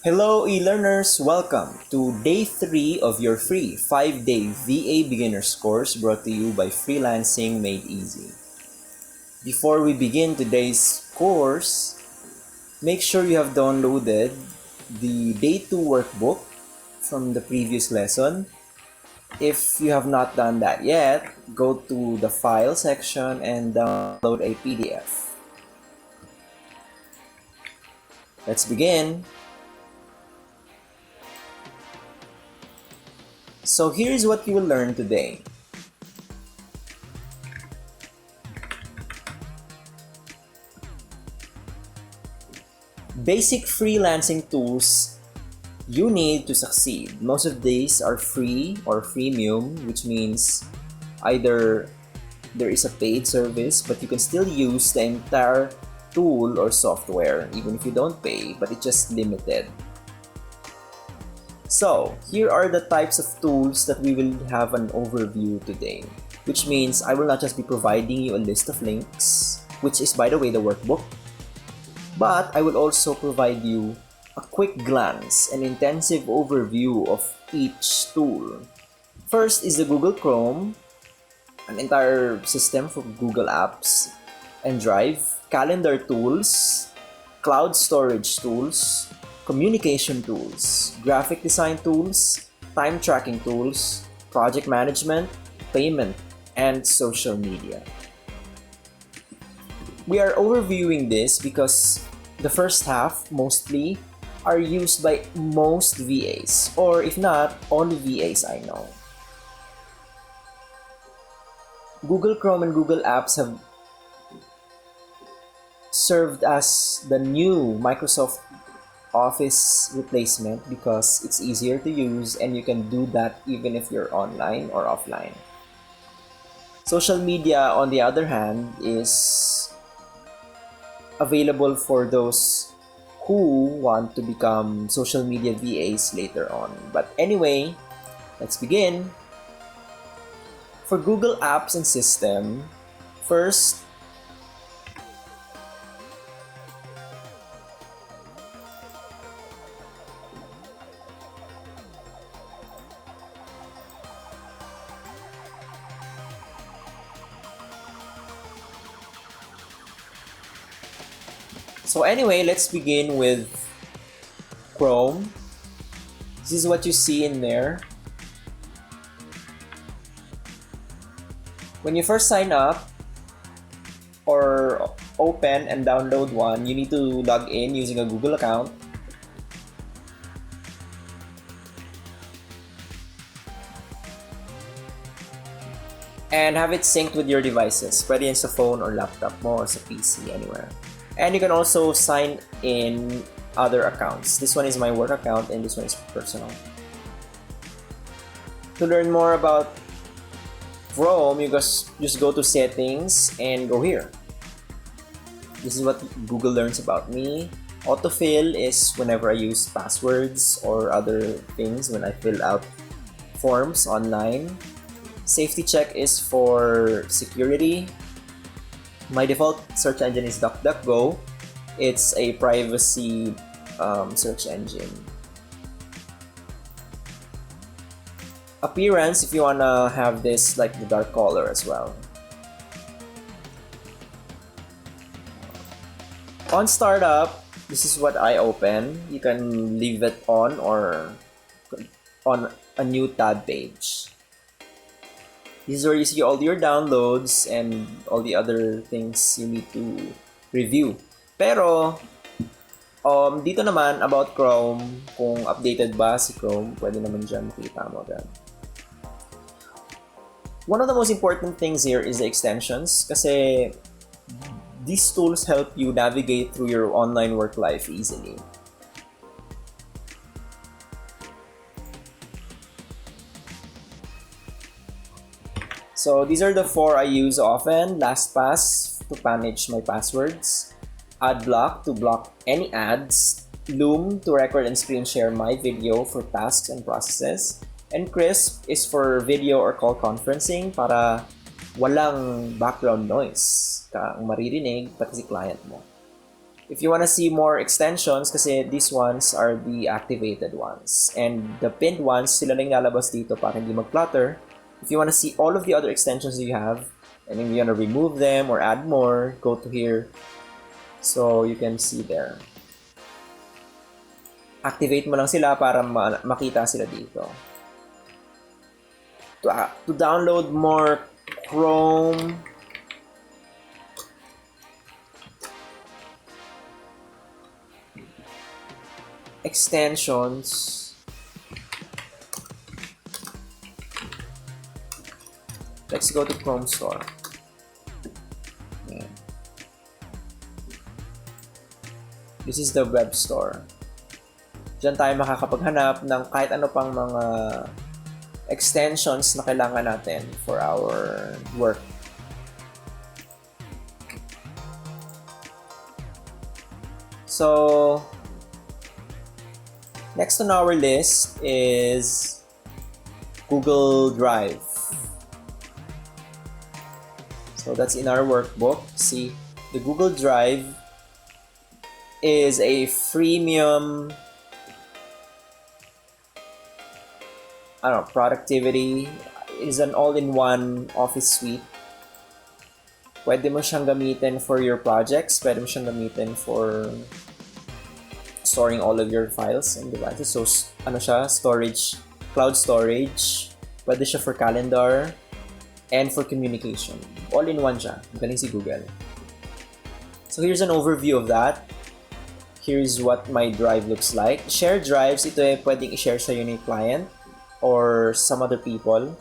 Hello e-learners! Welcome to day 3 of your free 5-day VA Beginners course brought to you by Freelancing Made Easy. Before we begin today's course, make sure you have downloaded the day 2 workbook from the previous lesson. If you have not done that yet, go to the file section and download a PDF. Let's begin! So here's what you will learn today. Basic freelancing tools you need to succeed. Most of these are free or freemium, which means either there is a paid service, but you can still use the entire tool or software even if you don't pay, but it's just limited. So, here are the types of tools that we will have an overview today, which means I will not just be providing you a list of links, which is by the way the workbook, but I will also provide you a quick glance and intensive overview of each tool. First is the Google Chrome, an entire system for Google Apps and Drive, calendar tools, cloud storage tools, communication tools, graphic design tools, time tracking tools, project management, payment, and social media. We are overviewing this because the first half mostly are used by most VAs, or if not, all VAs I know. Google Chrome and Google Apps have served as the new Microsoft Office replacement because it's easier to use and you can do that even if you're online or offline. Social media, on the other hand, is available for those who want to become social media VAs later on. But anyway, let's begin. For Google Apps and System, first, so anyway, let's begin with Chrome. This is what you see in there. When you first sign up or open and download one, you need to log in using a Google account. And have it synced with your devices. Pwede yan sa phone or laptop mo or sa PC, anywhere. And you can also sign in other accounts. This one is my work account and this one is personal. To learn more about Chrome, you just go to settings and go here. This is what Google learns about me. Autofill is whenever I use passwords or other things when I fill out forms online. Safety check is for security. My default search engine is DuckDuckGo. It's a privacy search engine. Appearance, if you wanna have this like the dark color as well. On startup, this is what I open. You can leave it on or on a new tab page. This is where you see all your downloads and all the other things you need to review. Pero, dito naman about Chrome, kung updated ba si Chrome, pwede naman dyan makita mo agad. One of the most important things here is the extensions kasi these tools help you navigate through your online work life easily. So these are the 4 I use often. LastPass to manage my passwords, AdBlock to block any ads, Loom to record and screen share my video for tasks and processes, and Crisp is for video or call conferencing para walang background noise kang maririnig pati si client mo. If you want to see more extensions, kasi these ones are the activated ones. And the pinned ones, sila lang lalabas dito para hindi mag-clutter. If you want to see all of the other extensions that you have, and if you want to remove them or add more, go to here. So you can see there. Activate mo lang sila para makita sila dito. To download more Chrome extensions, let's go to Chrome Store. Yeah. This is the web store. Diyan tayo makakapaghanap ng kahit ano pang mga extensions na kailangan natin for our work. So, next on our list is Google Drive. So that's in our workbook. See, the Google Drive is a freemium productivity. It is an all-in-one office suite. Pwede mo siyang gamitin for your projects. Pwede mo siyang gamitin for storing all of your files and devices. So, storage, cloud storage. Pwede siya for calendar and for communication. All-in-one siya. Galing si Google. So, here's an overview of that. Here's what my drive looks like. Shared drives, ito pwedeng i-share sa yung client or some other people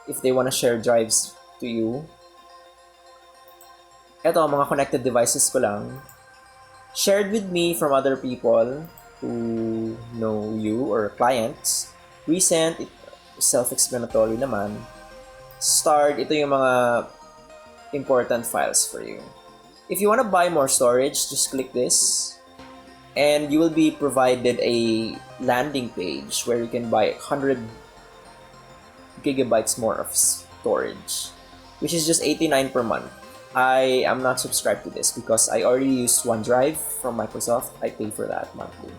if they want to share drives to you. Ito, mga connected devices ko lang. Shared with me from other people who know you or clients. Recent, self-explanatory naman. Start, ito yung mga important files for you. If you want to buy more storage, just click this. And you will be provided a landing page where you can buy 100 gigabytes more of storage, which is just $89 per month. I am not subscribed to this because I already use OneDrive from Microsoft. I pay for that monthly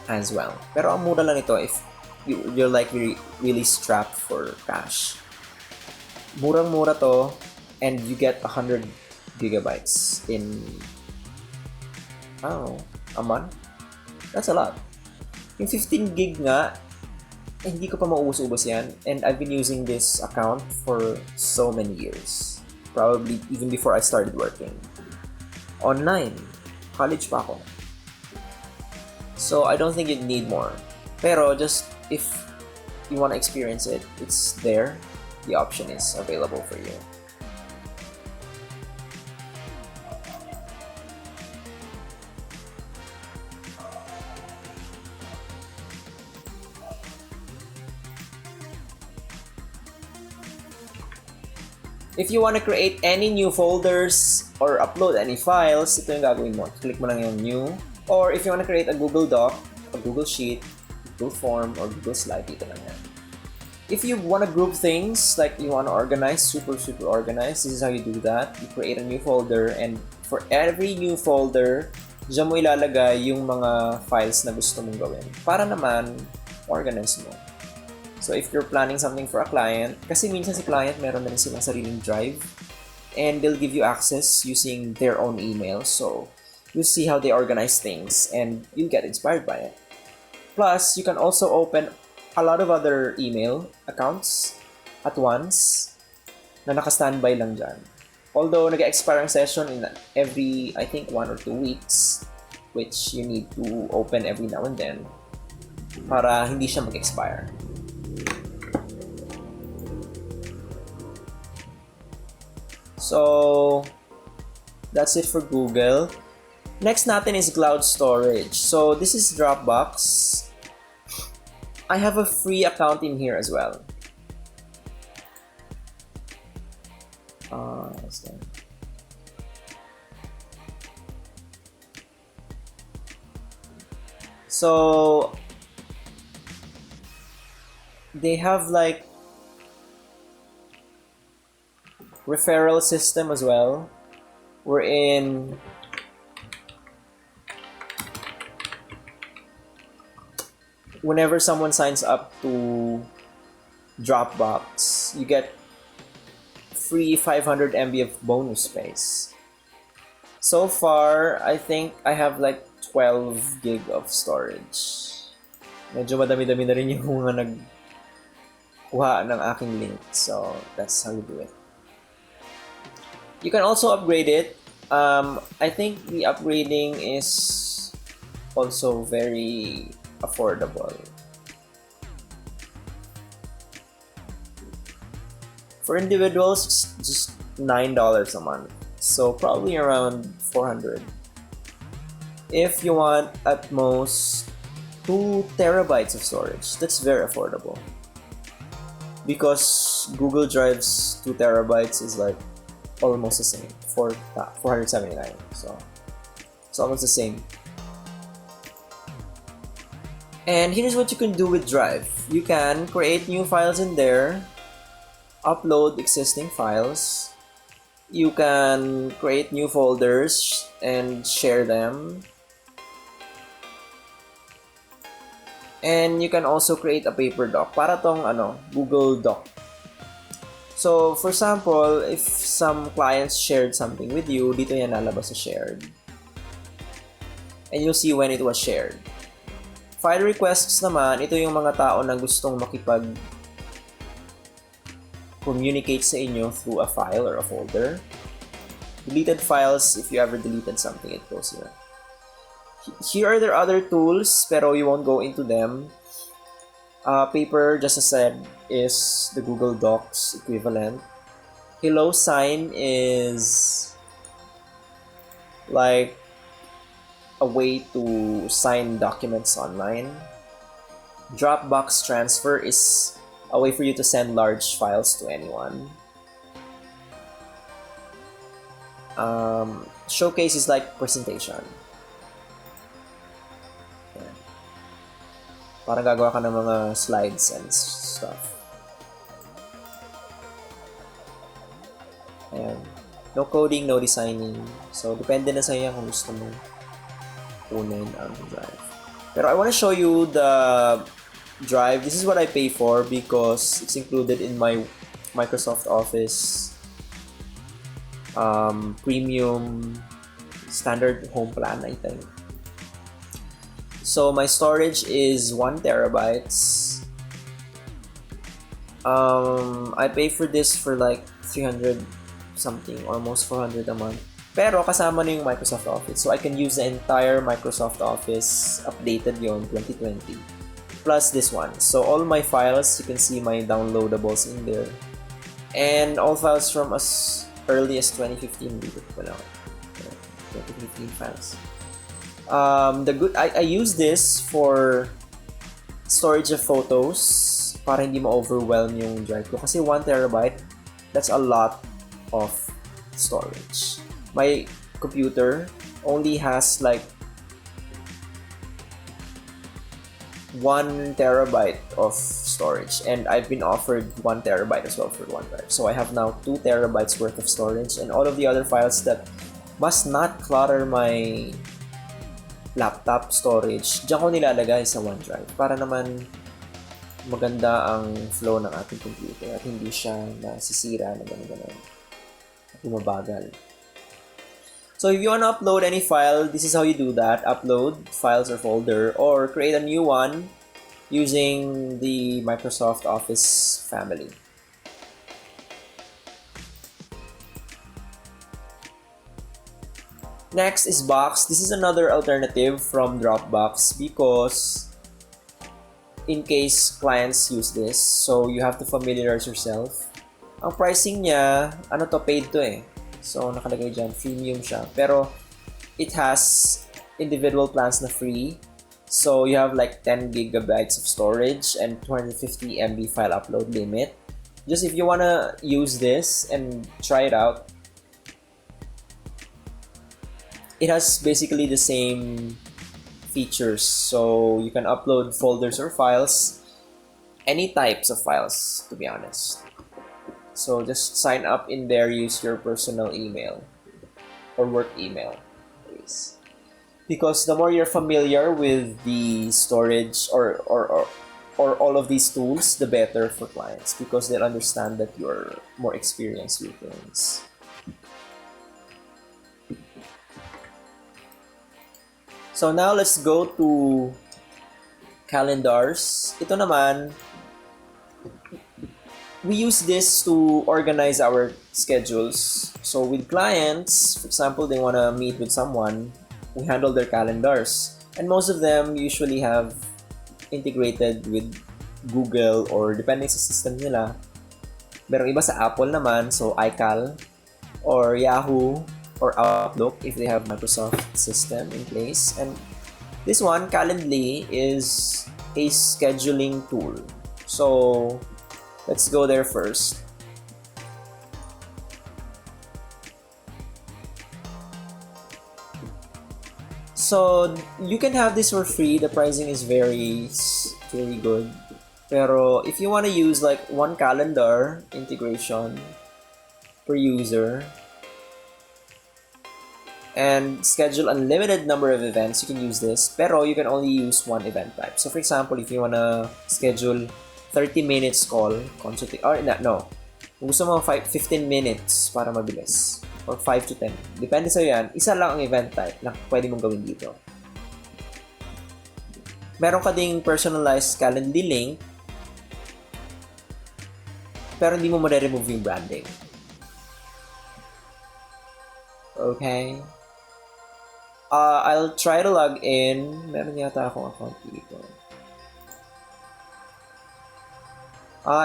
as well. Pero ang mura lang ito if you're like really strapped for cash. Murang-mura to, and you get 100 gigabytes in, I don't know, a month. That's a lot. Yung 15 gig nga, hindi ko pa maubos-ubos yan. And I've been using this account for so many years. Probably even before I started working. Online. College pa ako. So, I don't think you'd need more. Pero, just if you want to experience it, it's there. The option is available for you. If you want to create any new folders or upload any files, ito yung gagawin mo. Click mo lang yung new. Or if you want to create a Google Doc, a Google Sheet, Google Form, or Google Slide, dito lang yan. If you want to group things, like you want to organize, super organized, this is how you do that. You create a new folder, and for every new folder, diyan mo ilalagay yung mga files na gusto mong gawin. Para naman, organize mo. So if you're planning something for a client, kasi minsan si client meron na rin silang sariling drive, and they'll give you access using their own email. So you'll see how they organize things, and you'll get inspired by it. Plus, you can also open a lot of other email accounts at once na naka-standby lang dyan. Although, nag-expire ang session in every, I think, 1 or 2 weeks, which you need to open every now and then para hindi siya mag-expire. So, that's it for Google. Next natin is cloud storage. So, this is Dropbox. I have a free account in here as well. So, they have like referral system as well. wherein whenever someone signs up to Dropbox, you get free 500 MB of bonus space. So far, I think I have like 12 gig of storage. Medyo madami-dami na rin yung mga nagkuha ng aking link. So, that's how you do it. You can also upgrade it. I think the upgrading is also very affordable. For individuals, it's just $9 a month. So probably around 400. If you want at most 2 terabytes of storage, that's very affordable. Because Google Drive's 2 terabytes is like almost the same, 479. So it's almost the same. And here's what you can do with Drive. You can create new files in there, upload existing files. You can create new folders and share them. And you can also create a paper doc. Para tong Google Doc. So, for example, if some clients shared something with you, dito yan lalabas sa shared. And you'll see when it was shared. File requests naman, ito yung mga tao na gustong communicate sa inyo through a file or a folder. Deleted files, if you ever deleted something, it goes here. Here are there other tools, pero you won't go into them. Paper, just as I said, is the Google Docs equivalent. HelloSign is like a way to sign documents online. Dropbox Transfer is a way for you to send large files to anyone. Showcase is like presentation. Ayan. Parang gagawa ka ng mga slides and stuff. Ayan. No coding, no designing. So, depende na sa iyo kung gusto mo kunin ang Drive. Pero I want to show you the Drive. This is what I pay for because it's included in my Microsoft Office premium standard home plan, I think. So my storage is 1 terabytes. I pay for this for like 300 something, almost 400 a month. Pero kasama na yung Microsoft Office. So I can use the entire Microsoft Office, updated yon 2020. Plus this one. So all my files, you can see my downloadables in there. And all files from as early as 2015. Dito ko lang. 2015 files. I use this for storage of photos para hindi ma-overwhelm yung drive ko. Kasi 1 terabyte, that's a lot of storage. My computer only has like 1 terabyte of storage, and I've been offered 1 terabyte as well for OneDrive. So I have now 2 terabytes worth of storage, and all of the other files that must not clutter my laptop storage, diyan ko nilalagay sa OneDrive para naman maganda ang flow ng ating computer at hindi siya nasisira na gano'n at bumabagal. So if you want to upload any file, this is how you do that. Upload files or folder, or create a new one using the Microsoft Office family. Next is Box. This is another alternative from Dropbox because in case clients use this, so you have to familiarize yourself. Ang pricing niya, paid to eh. So, nakalagay dyan, freemium siya. Pero, it has individual plans na free. So, you have like 10 gigabytes of storage and 250 MB file upload limit. Just if you wanna use this and try it out, it has basically the same features. So, you can upload folders or files, any types of files, to be honest. So just sign up in there, use your personal email or work email, please. Because the more you're familiar with the storage or all of these tools, the better for clients because they'll understand that you're more experienced with things. So now let's go to calendars. Ito naman, we use this to organize our schedules. So with clients, for example, they want to meet with someone, we handle their calendars. And most of them usually have integrated with Google or depending sa system nila. Merong iba sa Apple naman, so iCal or Yahoo or Outlook if they have Microsoft system in place. And this one, Calendly, is a scheduling tool. So let's go there first. So you can have this for free. The pricing is very good. Pero if you want to use like one calendar integration per user and schedule unlimited number of events, you can use this. Pero you can only use one event type. So for example, if you want to schedule 30 minutes call, consulting, or no, gusto mo 15 minutes para mabilis. Or 5 to 10. Depende sa'yo yan. Isa lang ang event type na pwede mong gawin dito. Meron ka ding personalized Calendly link pero hindi mo ma-remove yung branding. Okay. I'll try to log in. Meron yata akong account dito.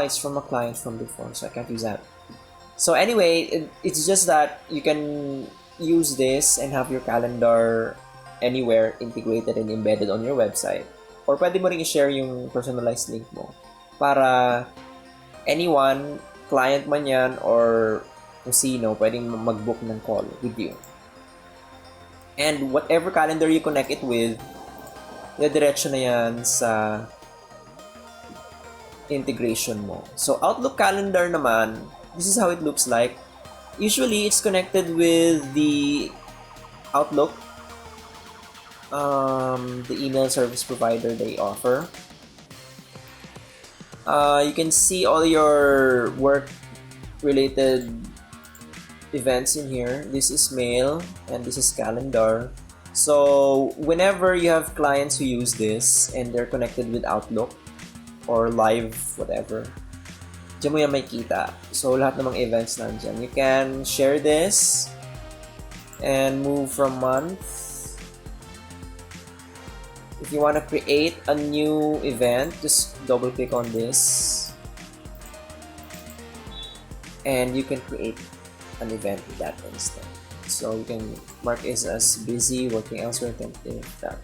It's from a client from before, so I can't use that. So anyway, it's just that you can use this and have your calendar anywhere integrated and embedded on your website. Or pwede mo rin i-share yung personalized link mo para anyone, client man yan or kung sino, pwedeng mag-book ng call with you. And whatever calendar you connect it with, diretso na yan sa integration mo. So Outlook calendar naman, this is how it looks like. Usually, it's connected with the Outlook, the email service provider they offer. You can see all your work-related events in here. This is mail, and this is calendar. So, whenever you have clients who use this, and they're connected with Outlook, or live, whatever, diyan mo yan may kita. So, lahat ng mga events nandyan. You can share this and move from month. If you want to create a new event, just double-click on this. And you can create an event in that instant. So, you can mark it as busy, working elsewhere, tentative, that.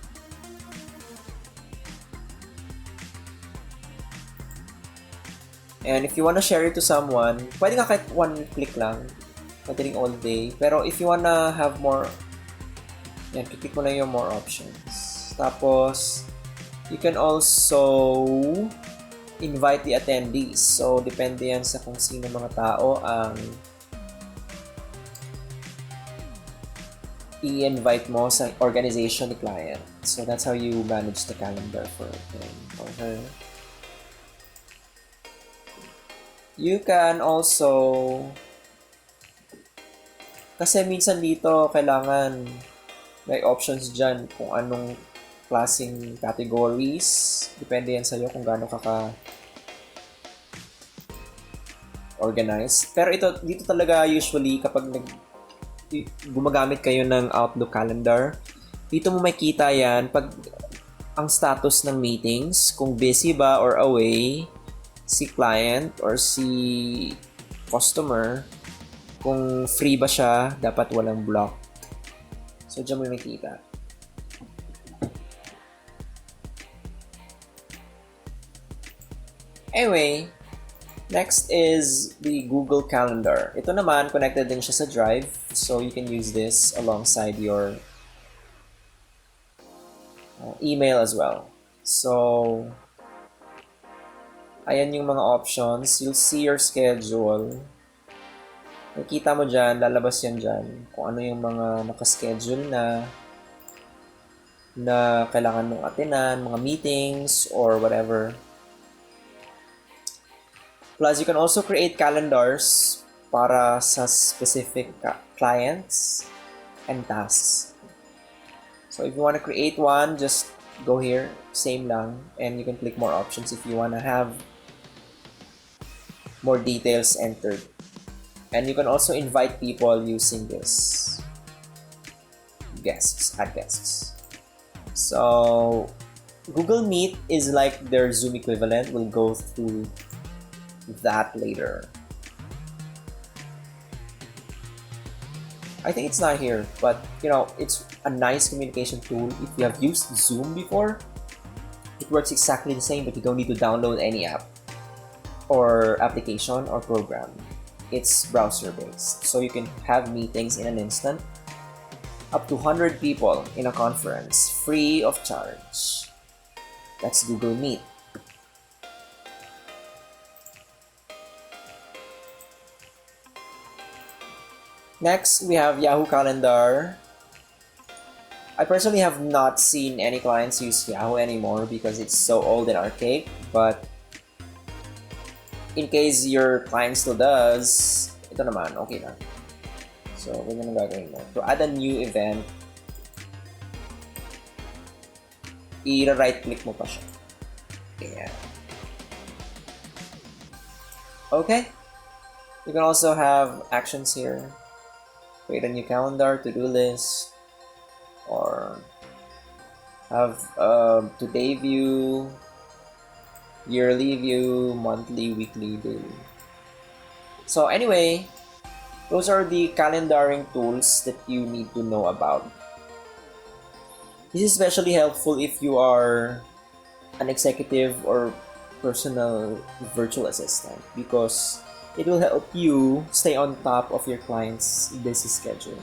And if you want to share it to someone, pwede ka kahit one click lang. Pwede rin all day. Pero if you want to have more, yan, click mo lang yung more options. Tapos, you can also invite the attendees. So, depende yan sa kung sino mga tao ang i-invite mo sa organization ni client. So, that's how you manage the calendar for him or her. You can also, kasi minsan dito kailangan may options dyan kung anong klaseng categories. Depende yan sa'yo kung gaano ka organize. Pero dito talaga usually kapag gumagamit kayo ng Outlook calendar, dito mo makita yan pag ang status ng meetings, kung busy ba or away si client or si customer, kung free ba siya, dapat walang block. So, dyan mo makita. Anyway, next is the Google Calendar. Ito naman, connected din siya sa Drive. So, you can use this alongside your email as well. So, ayan yung mga options. You'll see your schedule. Nakikita mo dyan, lalabas yan dyan, kung ano yung mga nakaschedule na kailangan mong attenan, mga meetings, or whatever. Plus, you can also create calendars para sa specific clients and tasks. So if you want to create one, just go here, same lang, and you can click more options if you want to have more details entered. And you can also invite people using this. Guests, add guests. So Google Meet is like their Zoom equivalent. We'll go through that later. I think it's not here, but it's a nice communication tool. If you have used Zoom before, it works exactly the same, but you don't need to download any app or application or program. It's browser based, so you can have meetings in an instant. Up to 100 people in a conference, free of charge. That's Google Meet. Next, we have Yahoo Calendar. I personally have not seen any clients use Yahoo anymore because it's so old and archaic, but in case your client still does, ito naman, okay na. So, ganyan ang gagawin mo. To add a new event, i-right-click mo pa siya. Ayan. Okay. You can also have actions here. Create a new calendar, to-do list, or have today view, yearly view, monthly, weekly, daily. So anyway, those are the calendaring tools that you need to know about. This is especially helpful if you are an executive or personal virtual assistant because it will help you stay on top of your client's busy schedule.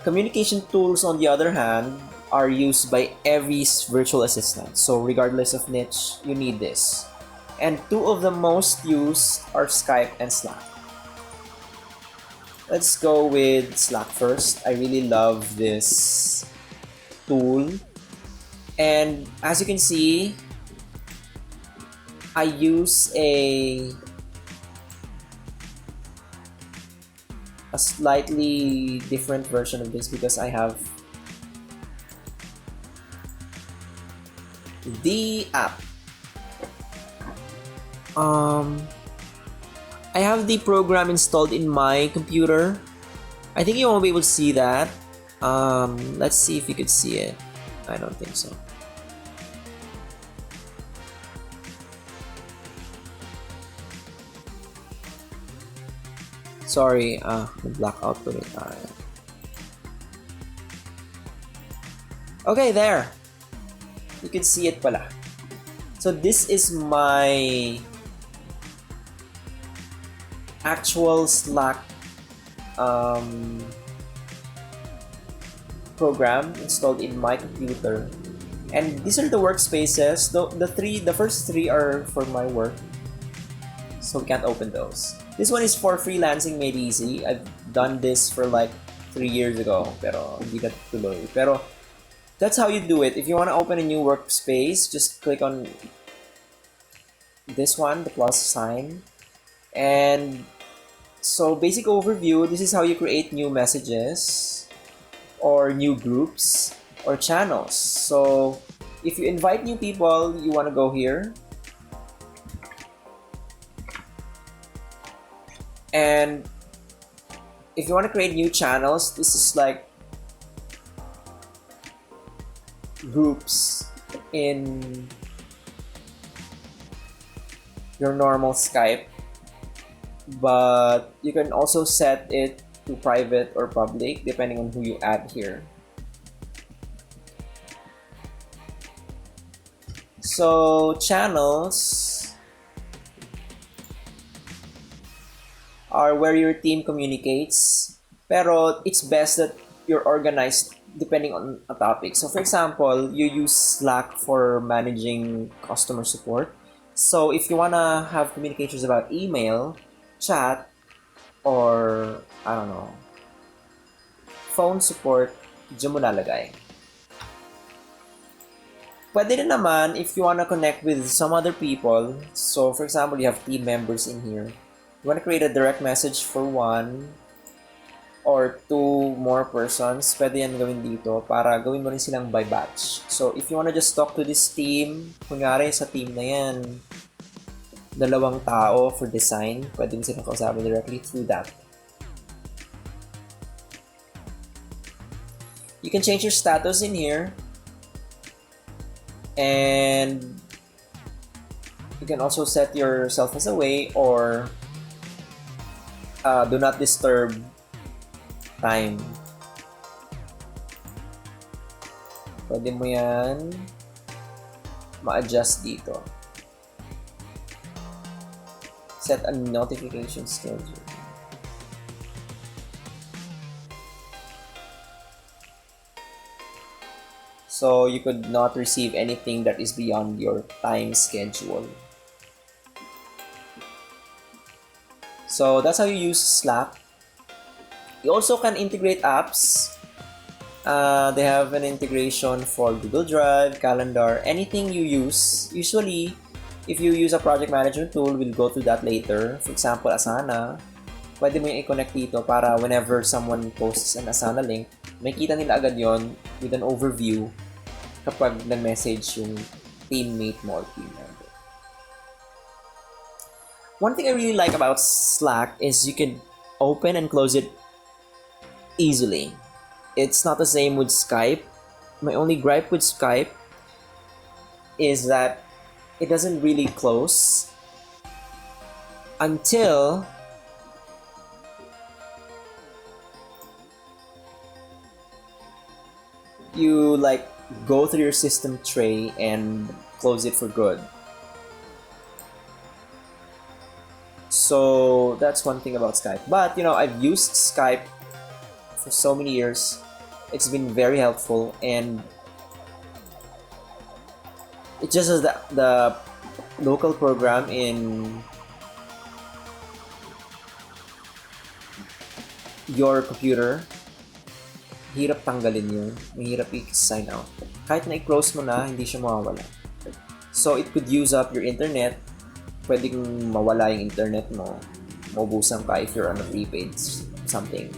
Communication tools, on the other hand, are used by every virtual assistant. So regardless of niche, you need this. And two of the most used are Skype and Slack. Let's go with Slack first. I really love this tool. And as you can see, I use a slightly different version of this because I have the app. I have the program installed in my computer. I think you won't be able to see that. Let's see if you could see it. I don't think so. Sorry, blackout ko rin tayo. Okay, there. You can see it pala. So this is my actual Slack program installed in my computer. And these are the workspaces. The first three are for my work, so we can't open those. This one is for freelancing made easy. I've done this for like 3 years ago, pero hindi ka tuloy. Pero that's how you do it. If you want to open a new workspace, just click on this one, the plus sign. And so basic overview, this is how you create new messages or new groups or channels. So if you invite new people, you want to go here. And if you want to create new channels, this is like groups in your normal Skype, but you can also set it to private or public depending on who you add here. So channels are where your team communicates, pero it's best that you're organized depending on a topic. So for example, you use Slack for managing customer support. So if you wanna have communications about email, chat or, I don't know, phone support, dyan mo lalagay. Pwede din naman if you wanna connect with some other people. So, for example, you have team members in here. You wanna create a direct message for one or two more persons. Pwede yan gawin dito para gawin mo rin silang by batch. So, if you wanna just talk to this team, kunyari sa team na yan, 2 tao for design, pwede mo silang kausapin directly through that. You can change your status in here. And you can also set yourself as away or do not disturb time. Pwede mo yan ma-adjust dito. Set a notification schedule. So you could not receive anything that is beyond your time schedule. So that's how you use Slack. You also can integrate apps. They have an integration for Google Drive, Calendar, anything you use. Usually, if you use a project management tool, we'll go through that later. For example, Asana. Pwede mo yung i-connect dito para whenever someone posts an Asana link, makita nila agad yon with an overview kapag nag-message yung teammate mo or team member. One thing I really like about Slack is you can open and close it easily. It's not the same with Skype. My only gripe with Skype is that it doesn't really close until you like go through your system tray and close it for good. So that's one thing about Skype. But you know, I've used Skype for so many years. It's been very helpful, and it just has the local program in your computer. Hirap tanggalin yun. Mahirap i-sign out. Kahit na i-close mo na, hindi siya mawawala. So, it could use up your internet. Pwedeng mawala yung internet mo. Maubusan ka if you're on a prepaid something.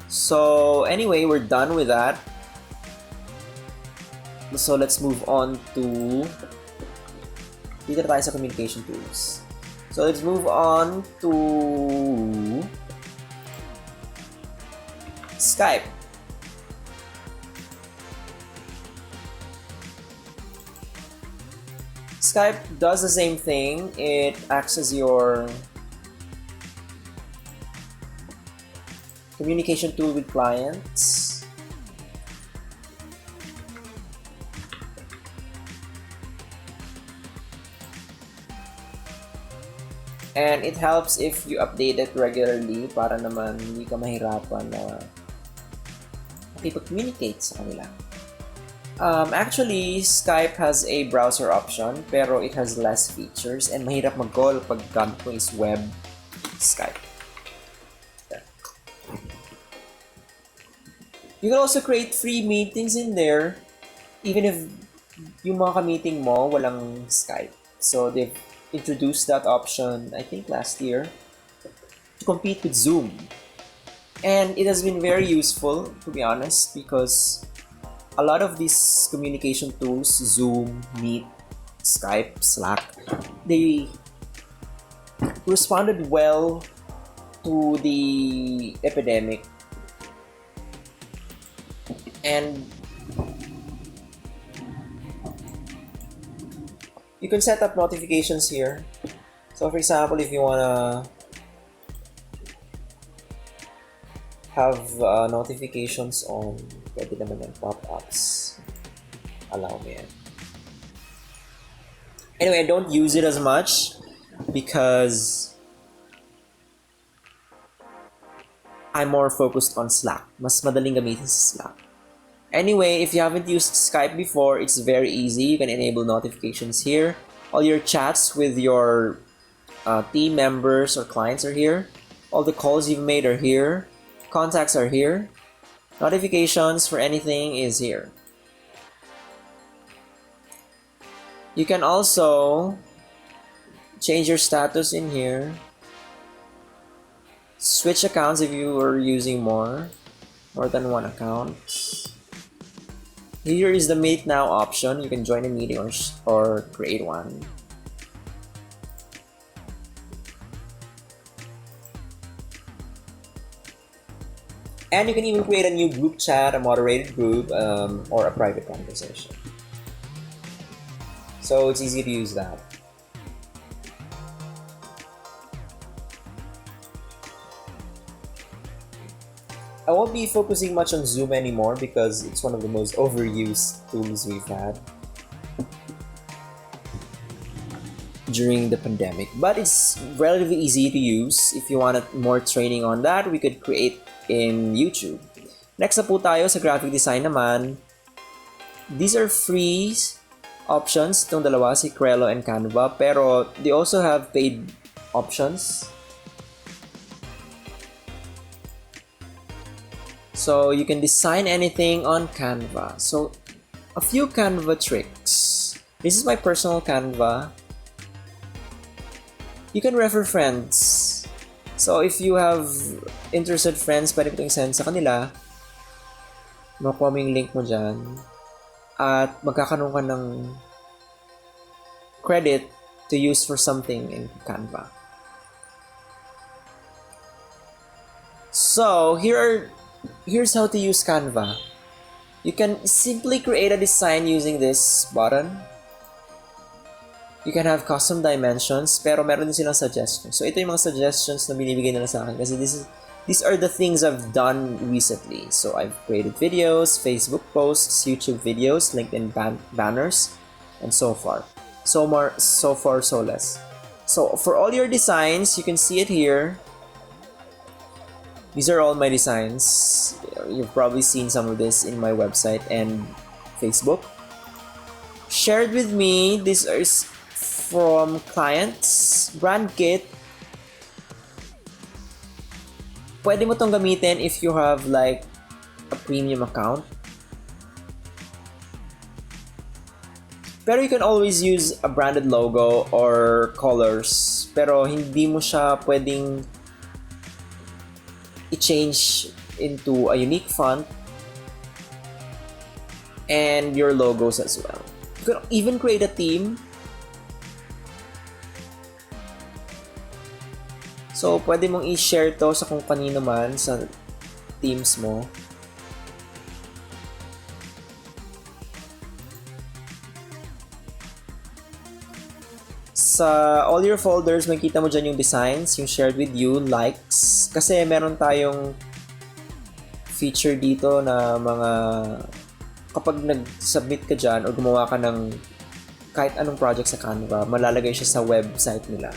So, anyway, we're done with that. So, let's move on to... Dito na tayo sa communication tools. So let's move on to Skype. Skype does the same thing. It acts as your communication tool with clients. And it helps if you update it regularly para naman hindi ka mahirapan na makipag-communicate sa kanila. Actually, Skype has a browser option pero it has less features and mahirap mag-call pag gamit mo is web Skype. You can also create free meetings in there even if yung mga ka-meeting mo walang Skype. So they've introduced that option, I think last year, to compete with Zoom. And it has been very useful, to be honest, because a lot of these communication tools, Zoom, Meet, Skype, Slack, they responded well to the epidemic. And you can set up notifications here. So for example, if you wanna have notifications on, pwede naman yung pop-ups. Allow me yan. Anyway, I don't use it as much because I'm more focused on Slack. Mas madaling gamitin sa Slack. Anyway, if you haven't used Skype before, it's very easy. You can enable notifications here. All your chats with your team members or clients are here. All the calls you've made are here. Contacts are here. Notifications for anything is here. You can also change your status in here. Switch accounts if you are using more than one account. Here is the Meet Now option. You can join a meeting or create one. And you can even create a new group chat, a moderated group, or a private conversation. So it's easy to use that. I won't be focusing much on Zoom anymore because it's one of the most overused tools we've had during the pandemic. But it's relatively easy to use. If you wanted more training on that, we could create in YouTube. Next na po tayo sa graphic design naman. These are free options, itong dalawa, si Crello and Canva, pero they also have paid options. So you can design anything on Canva. So a few Canva tricks. This is my personal Canva. You can refer friends. So if you have interested friends, pwede mo itong send sa kanila. Makuha mo yung link mo dyan. At magkakaroon ka ng credit to use for something in Canva. So here's how to use Canva. You can simply create a design using this button. You can have custom dimensions, pero meron din silang suggestions. So ito yung mga suggestions na binibigay nila sa akin kasi these are the things I've done recently. So I've created videos, Facebook posts, YouTube videos, LinkedIn banners, and so far. So far, so less. So for all your designs, you can see it here. These are all my designs. You've probably seen some of this in my website and Facebook. Shared with me, these are from clients. Brand kit. Pwede mo tong gamitin if you have like a premium account. Pero you can always use a branded logo or colors. Pero hindi mo siya pwedeng i-change into a unique font and your logos as well. You can even create a theme. So, pwede mong i-share to sa kung kanino man sa teams mo. Sa all your folders, makikita mo dyan yung designs, yung shared with you, likes. Kasi meron tayong feature dito na mga kapag nag-submit ka dyan o gumawa ka ng kahit anong project sa Canva, malalagay siya sa website nila.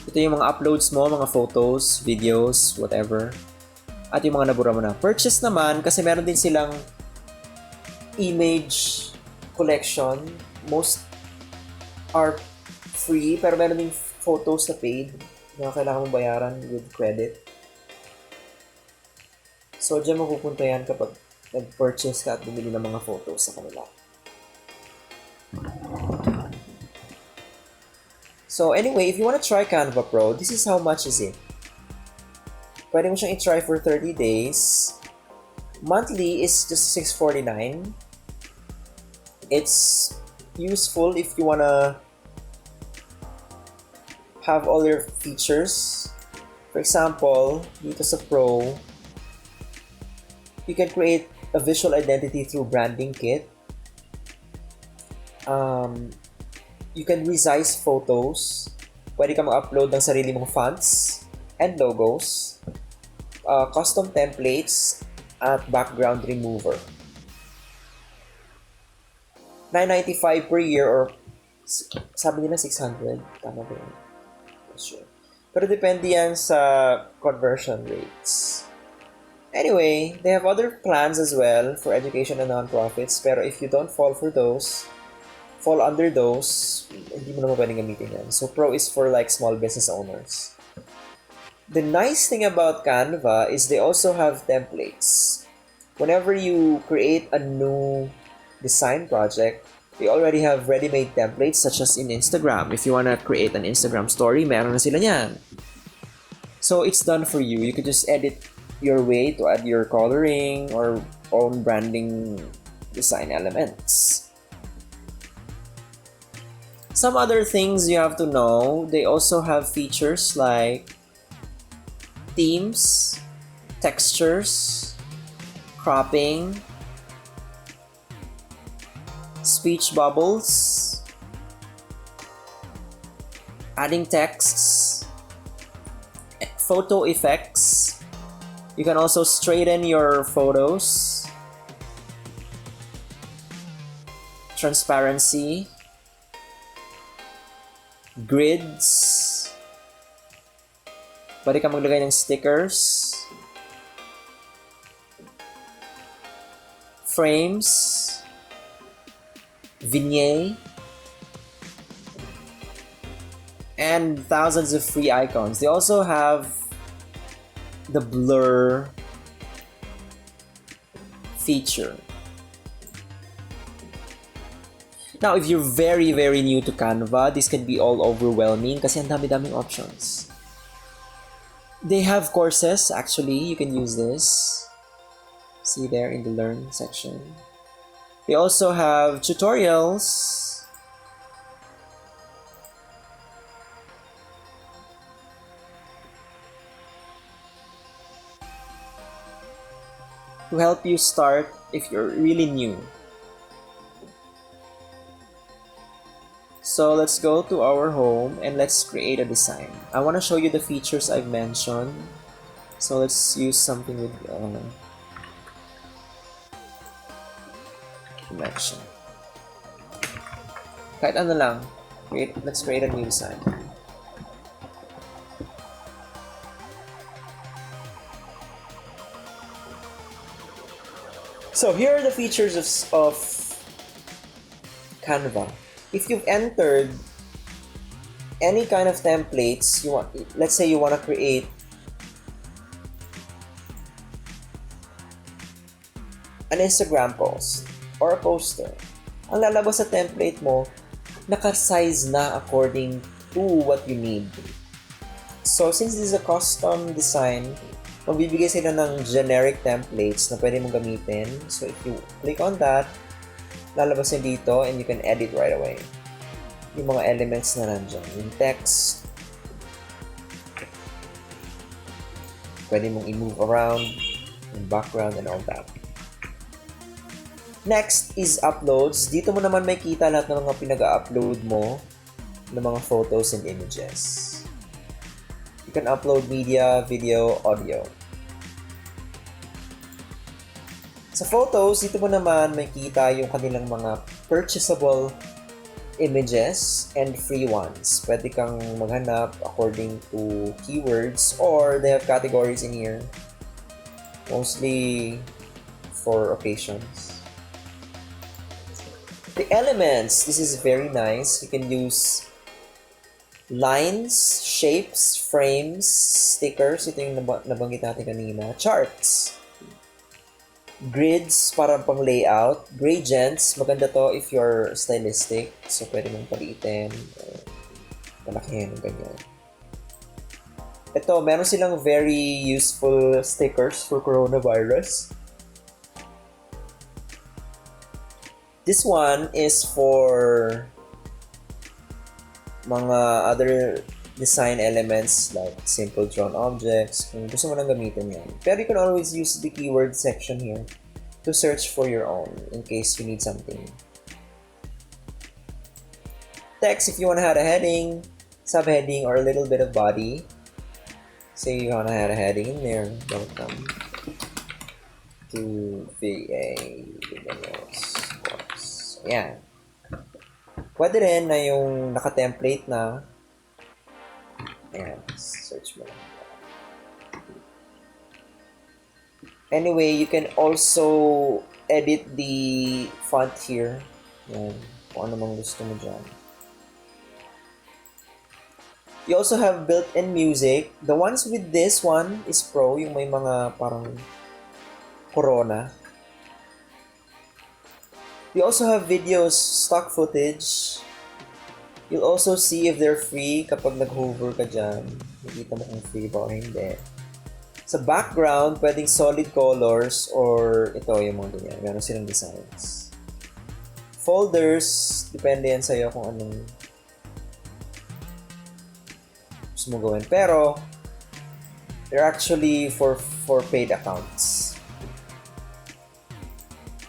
Ito yung mga uploads mo, mga photos, videos, whatever. At yung mga nabura mo na. Purchase naman, kasi meron din silang image collection. Most are free, pero meron din photos na paid na kailangan mong bayaran with credit. So, dyan mapupunta yan kapag nag-purchase ka at bumili ng mga photos sa kanila. So anyway, if you want to try Canva Pro, this is how much is it. Pwede mo siyang i-try for 30 days. Monthly is just $6.49. It's useful if you want to have all your features. For example, dito sa Pro, you can create a visual identity through branding kit. You can resize photos. Pwede ka mag-upload ng sarili mong fonts and logos. Custom templates at background remover. $9.95 per year or sabi nila 600. Tama ba yun? Not sure. Pero depende yan sa conversion rates. Anyway, they have other plans as well for education and non-profits. Pero if you don't fall for those, fall under those, hindi mo naman pwedeng gamitin yan. So, Pro is for like small business owners. The nice thing about Canva is they also have templates. Whenever you create a new design project, they already have ready-made templates such as in Instagram. If you want to create an Instagram story, meron na sila niyan. So it's done for you. You could just edit your way to add your coloring or own branding design elements. Some other things you have to know, they also have features like themes, textures, cropping, speech bubbles, adding texts, photo effects. You can also straighten your photos, transparency, grids, pwede ka maglagay ng stickers, frames, vignette, and thousands of free icons. They also have the blur feature. Now, if you're very, very new to Canva, this can be all overwhelming kasi ang dami-daming options. They have courses, actually. You can use this. See there in the Learn section. They also have tutorials. To help you start if you're really new. So let's go to our home and let's create a design. I want to show you the features I've mentioned. So let's use something with connection. Kahit ano lang. Let's create a new design. So here are the features of Canva. If you've entered any kind of templates you want, let's say you want to create an Instagram post or a poster, ang lalabas sa template mo, naka-size na according to what you need. So since this is a custom design, magbibigay sila ng generic templates na pwede mong gamitin. So if you click on that, lalabas niya dito and you can edit right away yung mga elements na nandyan. Yung text, pwede mong i-move around, yung background and all that. Next is uploads. Dito mo naman may kita lahat ng mga pinag-upload mo ng mga photos and images. You can upload media, video, audio. Sa photos, dito mo naman may kita yung kanilang mga purchasable images and free ones. Pwede kang maghanap according to keywords or they have categories in here. Mostly for occasions. The elements, this is very nice. You can use lines, shapes, frames, stickers. Ito yung nabanggit natin kanina. Charts. Grids, parang pang layout. Gradients, maganda to if you're stylistic. So, pwede mong paliitin. Palakihin, ganyan. Ito, meron silang very useful stickers for coronavirus. This one is for mga other design elements like simple drawn objects, kung gusto mo nang gamitin yan. Pero you can always use the keyword section here to search for your own in case you need something. Text, if you want to add a heading, subheading, or a little bit of body. Say you want to add a heading in there. Welcome to VA Videos Course. Ayan. Pwede rin na yung naka-template na. Ayan, search mo lang. Anyway, you can also edit the font here. Ayan. Kung ano mang gusto mo dyan. You also have built-in music. The ones with this one is Pro, yung may mga parang corona. You also have videos, stock footage. You'll also see if they're free kapag nag-hover ka dyan. Nakita mo kung free ba o hindi. Sa background, pwedeng solid colors or ito yung mga ganyan. Meron silang designs. Folders, depende yan sa'yo kung anong gusto mo gawin. Pero, they're actually for paid accounts.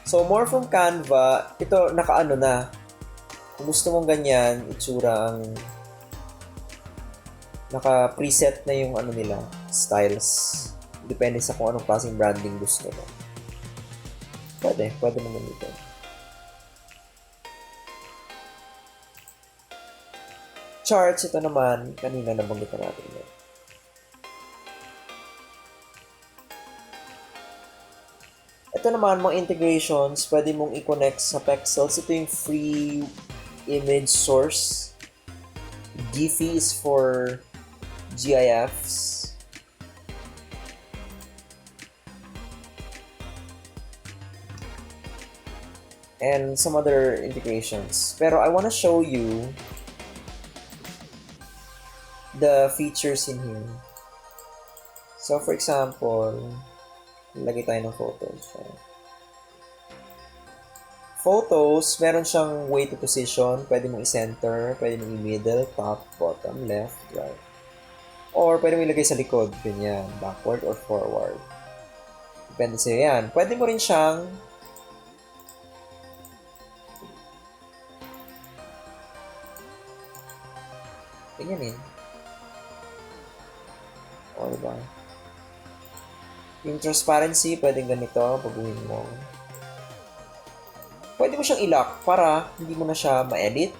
So, more from Canva, ito nakaano na. Kung gusto mong ganyan, itsura ang naka-preset na yung ano nila, styles. Depende sa kung anong klaseng branding gusto mo. Pwede naman dito. Charts, ito naman, kanina nabanggit natin yun. Ito naman, mga integrations, pwede mong i-connect sa Pexels. Ito yung free image source. Giphy is for GIFs. And some other integrations. Pero I want to show you the features in here. So for example, lagay tayo ng photos. Photos, meron siyang way to position. Pwede mong i-center, pwede mong i-middle, top, bottom, left, right. Or pwede mong ilagay sa likod. Ganyan, backward or forward. Depende sa'yo yan. Pwede mo rin siyang ganyan O, diba? Yung transparency, pwedeng ganito, baguhin mo. Pwede mo siyang i-lock para hindi mo na siya ma-edit.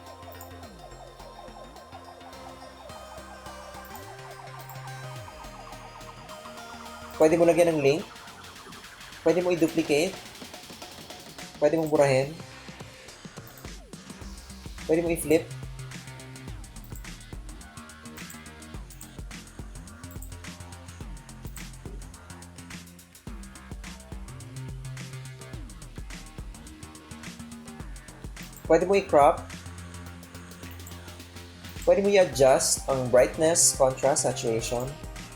Pwede mo lagyan ng link. Pwede mo i-duplicate. Pwede mong burahin. Pwede mo i-flip. Pwede mo i-crop. Pwede mo i-adjust ang brightness, contrast, saturation.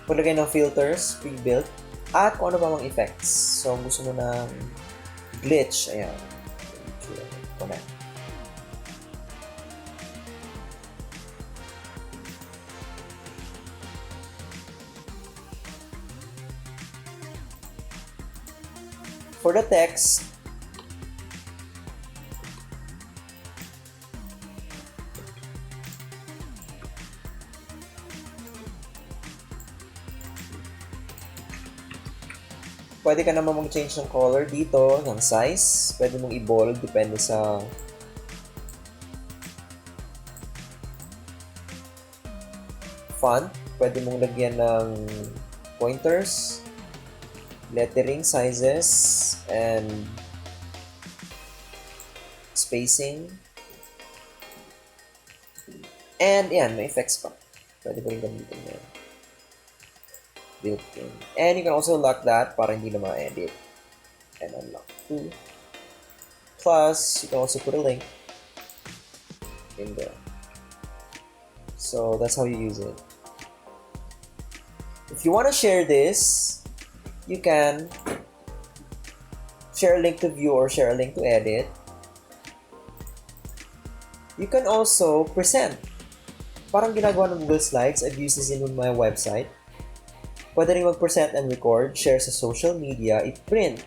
Paglagay ng filters, pre-built. At kung ano pa mga effects. So, gusto mo ng glitch. Ayan. Connect. For the text, pwede ka naman mag-change ng color dito, ng size. Pwede mong i-bold, depende sa font. Pwede mong lagyan ng pointers, lettering sizes, and spacing. And yan, may effects pa. Pwede mo rin gamitin yan. Built-in. And you can also lock that para hindi na ma-edit. And unlock too. Plus, you can also put a link in there. So that's how you use it. If you want to share this, you can share a link to view or share a link to edit. You can also present. Parang ginagawa ng Google Slides. I've used this in my website. Pwede rin mag-present and record, share sa social media, i-print,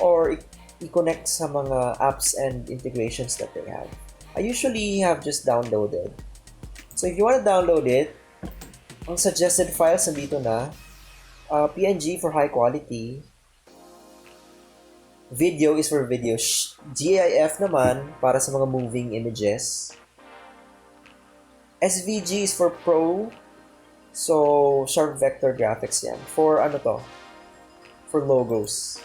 or i-connect sa mga apps and integrations that they have. I usually have just downloaded. So if you want to download it, ang suggested files nandito na, PNG for high quality, video is for video, GIF naman para sa mga moving images, SVG is for pro. So, sharp vector graphics yan. For ano to? For logos.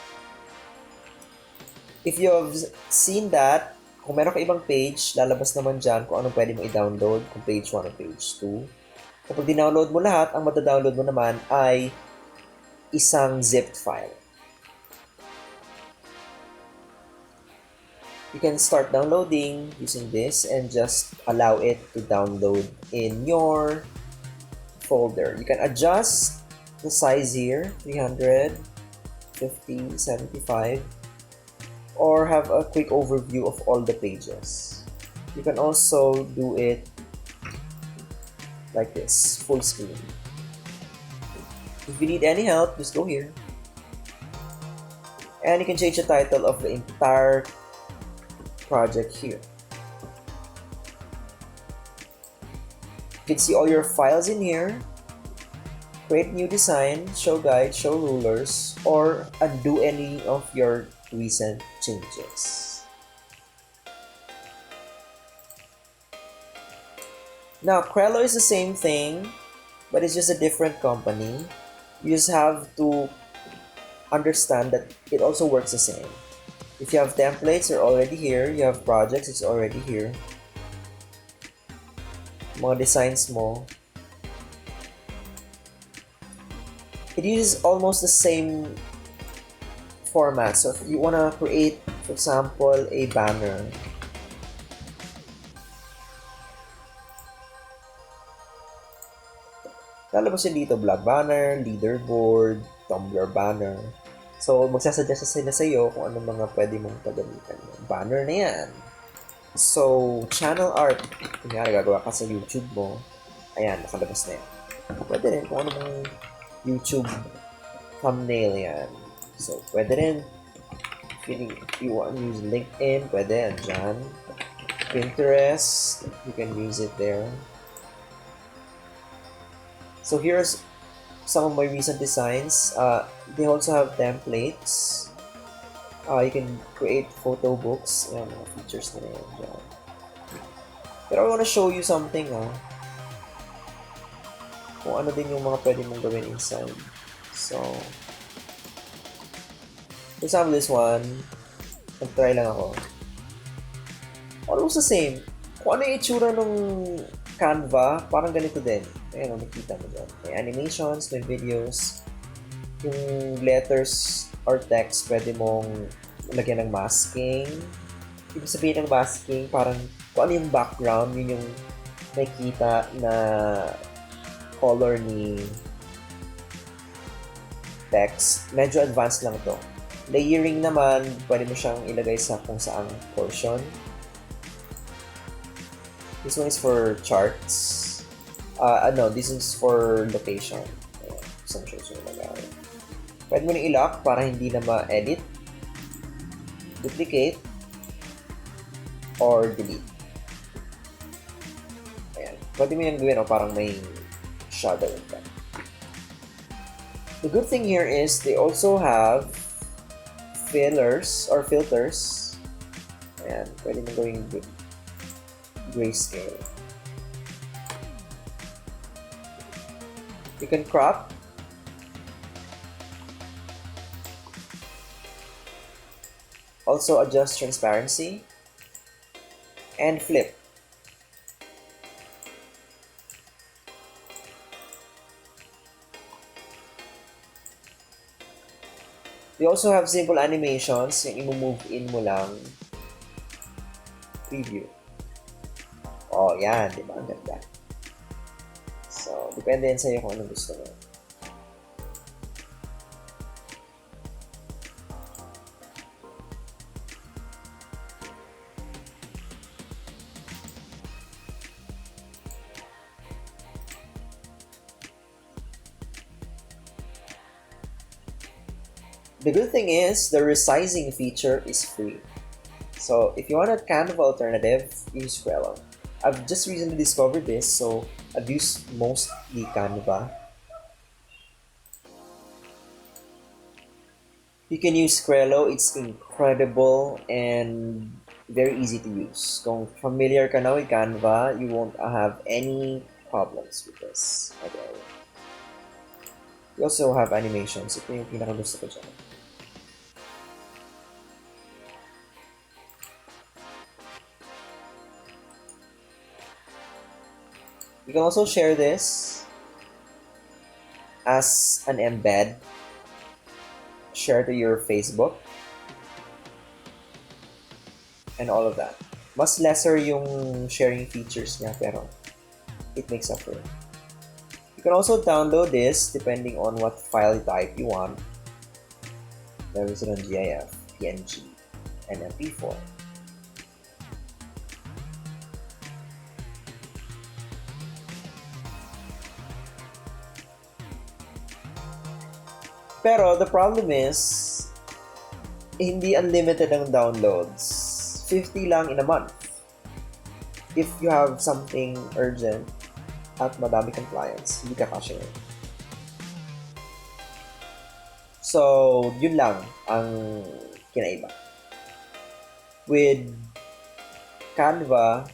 If you have seen that, Kung meron ka ibang page, lalabas naman dyan kung anong pwede mo i-download, kung page 1 o page 2. Kapag dinownload mo lahat, ang matadownload mo naman ay isang zipped file. You can start downloading using this and just allow it to download in your folder. You can adjust the size here, 300, 50, 75, or have a quick overview of all the pages. You can also do it like this, full screen. If you need any help, just go here. And you can change the title of the entire project here. You can see all your files in here, create new design, show guide, show rulers, or undo any of your recent changes. Now, Crello is the same thing, but it's just a different company. You just have to understand that it also works the same. If you have templates, they're already here. You have projects, it's already here. Mga designs mo. It uses almost the same format. So if you want to create, for example, a banner. Lalabas yun dito, blog banner, leaderboard, Tumblr banner. So, magsasuggest sila sa iyo kung ano mga pwede mong pagamitan. Banner na yan. So, channel art. Kunyari, gagawa ka sa YouTube mo. Ayan, nakalabas na yan. Pwede rin kung ano mong YouTube thumbnail yan. So, pwede rin. If you want to use LinkedIn, pwede. Andyan. Pinterest. You can use it there. So, here's some of my recent designs. They also have templates. You can create photo books. Ayan, mga features na yan dyan. Pero I want to show you something, kung ano din yung mga pwede mong gawin inside. So, for example, this one, nag-try lang ako. Almost the same. Kung ano yung itsura nung Canva, parang ganito din. Ayan, nakikita mo dyan. May animations, may videos. Yung letters or text, pwede mong lagyan ng masking. Ibig sabihin ng masking, parang kung ano yung background, yun yung nakikita na color ni text. Medyo advanced lang to. Layering naman, pwede mo siyang ilagay sa kung saang portion. This one is for charts. This is for location. Ayan, isang shows yung nag-aaral. Pwede mo nang i-lock para hindi na ma-edit, duplicate, or delete. Ayan. Pwede mo yan gawin, parang may shadow effect. The good thing here is they also have fillers or filters. Ayan. Pwede mo gawing grayscale. You can crop. Also adjust transparency. And flip. They also have simple animations. Yung i-move in mo lang. Preview. Oh, yan. Diba? Ang ganda. So, depende yan sa'yo kung anong gusto mo. The good thing is, the resizing feature is free. So, if you want a Canva alternative, use Crello. I've just recently discovered this, so I've used mostly Canva. You can use Crello. It's incredible and very easy to use. Kung familiar ka na with Canva, you won't have any problems with this at all. You also have animations. Ito yung pinakagusto ko dyan. You can also share this as an embed. Share to your Facebook. And all of that. Mas lesser yung sharing features niya, pero it makes up for it. You can also download this depending on what file type you want. There is it on GIF, PNG, and MP4. Pero the problem is, hindi unlimited ang downloads. 50 lang in a month. If you have something urgent at madami kang clients, hindi ka kasya yun. So, yun lang ang kinaiba. With Canva,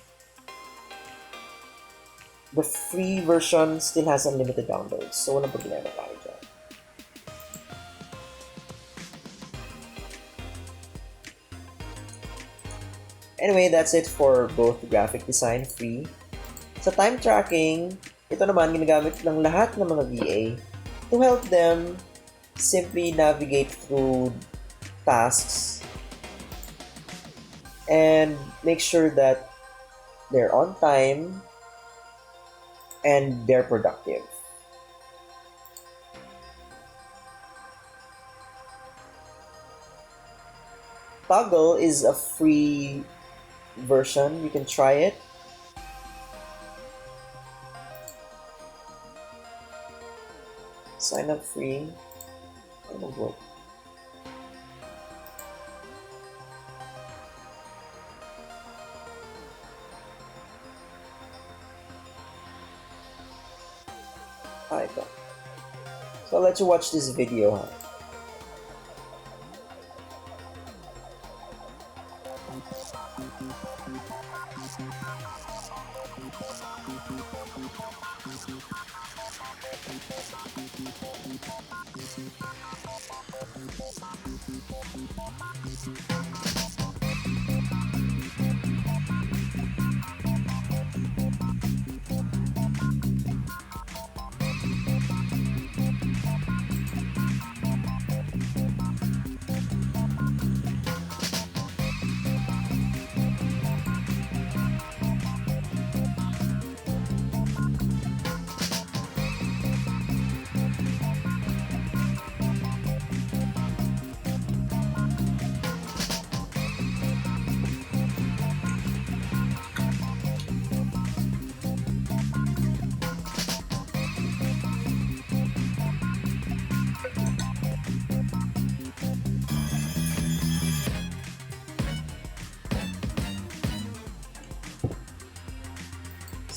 the free version still has unlimited downloads. So, walang problema tayo dyan. Anyway, that's it for both graphic design free. Sa time tracking, ito naman ginagamit ng lahat ng mga VA to help them simply navigate through tasks and make sure that they're on time and they're productive. Toggle is a free version. You can try it. Sign up free. Work. Ito. So I'll let you watch this video.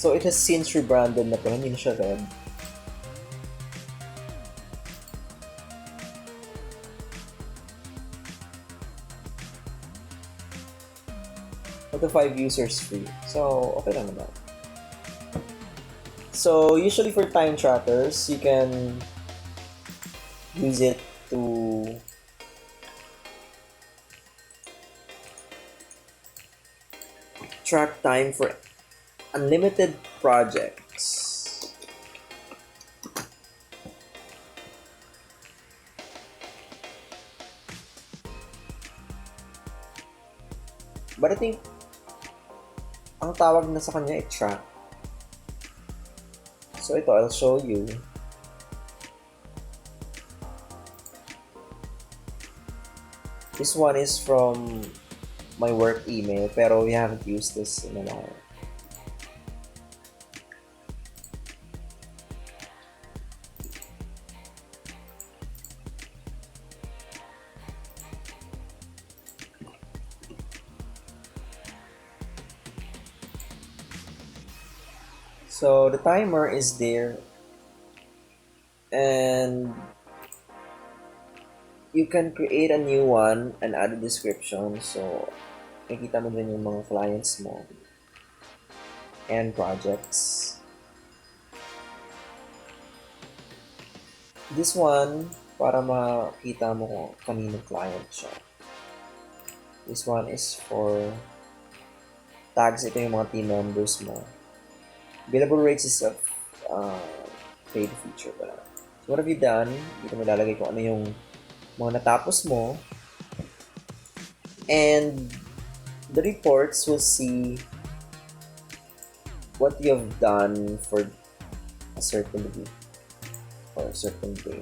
So it has since rebranded na, pero hindi na siya red. Up to 5 users free. So okay lang naman. So usually for time trackers, you can use it to track time for unlimited projects. But I think ang tawag na sa kanya ay track. So ito, I'll show you. This one is from my work email, pero we haven't used this in a while. So the timer is there, and you can create a new one and add a description. So makikita mo din yung mga clients mo and projects. This one, para makita mo kung kanino client siya. This one is for tags. Ito yung mga team members mo. Billable rates is a paid feature pala. So what have you done? Dito mo lalagay kung ano yung mga natapos mo. And the reports will see what you have done for a certain week or a certain day.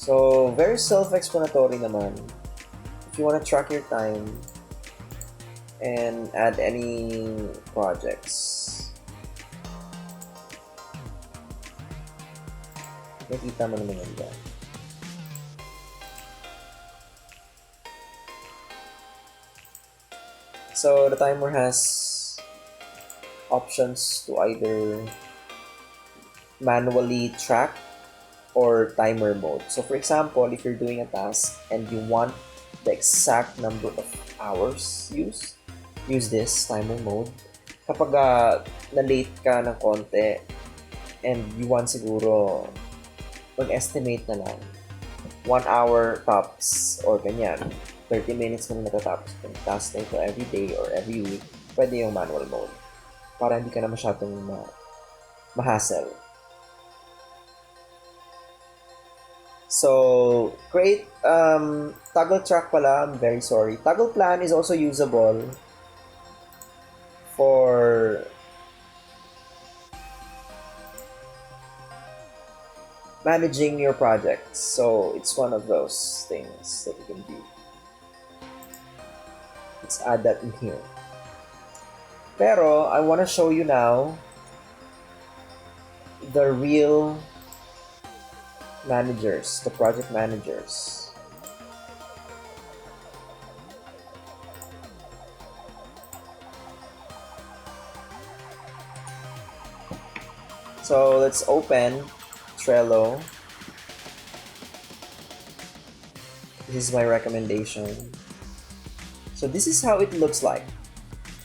So, very self-explanatory naman. If you want to track your time and add any projects, nakita mo naman yan dyan. So, the timer has options to either manually track or timer mode. So for example, if you're doing a task and you want the exact number of hours used, use this timer mode. Kapag na-late ka ng konti and you want siguro mag-estimate na lang 1 hour tops or ganyan, 30 minutes mo na natatapos yung task na ito every day or every week, pwede yung manual mode para hindi ka na masyadong ma-hassle. So, create toggle track pala, I'm very sorry. Toggle plan is also usable for managing your projects. So, it's one of those things that you can do. Let's add that in here. Pero, I want to show you now the real managers, the project managers. So let's open Trello. This is my recommendation. So this is how it looks like.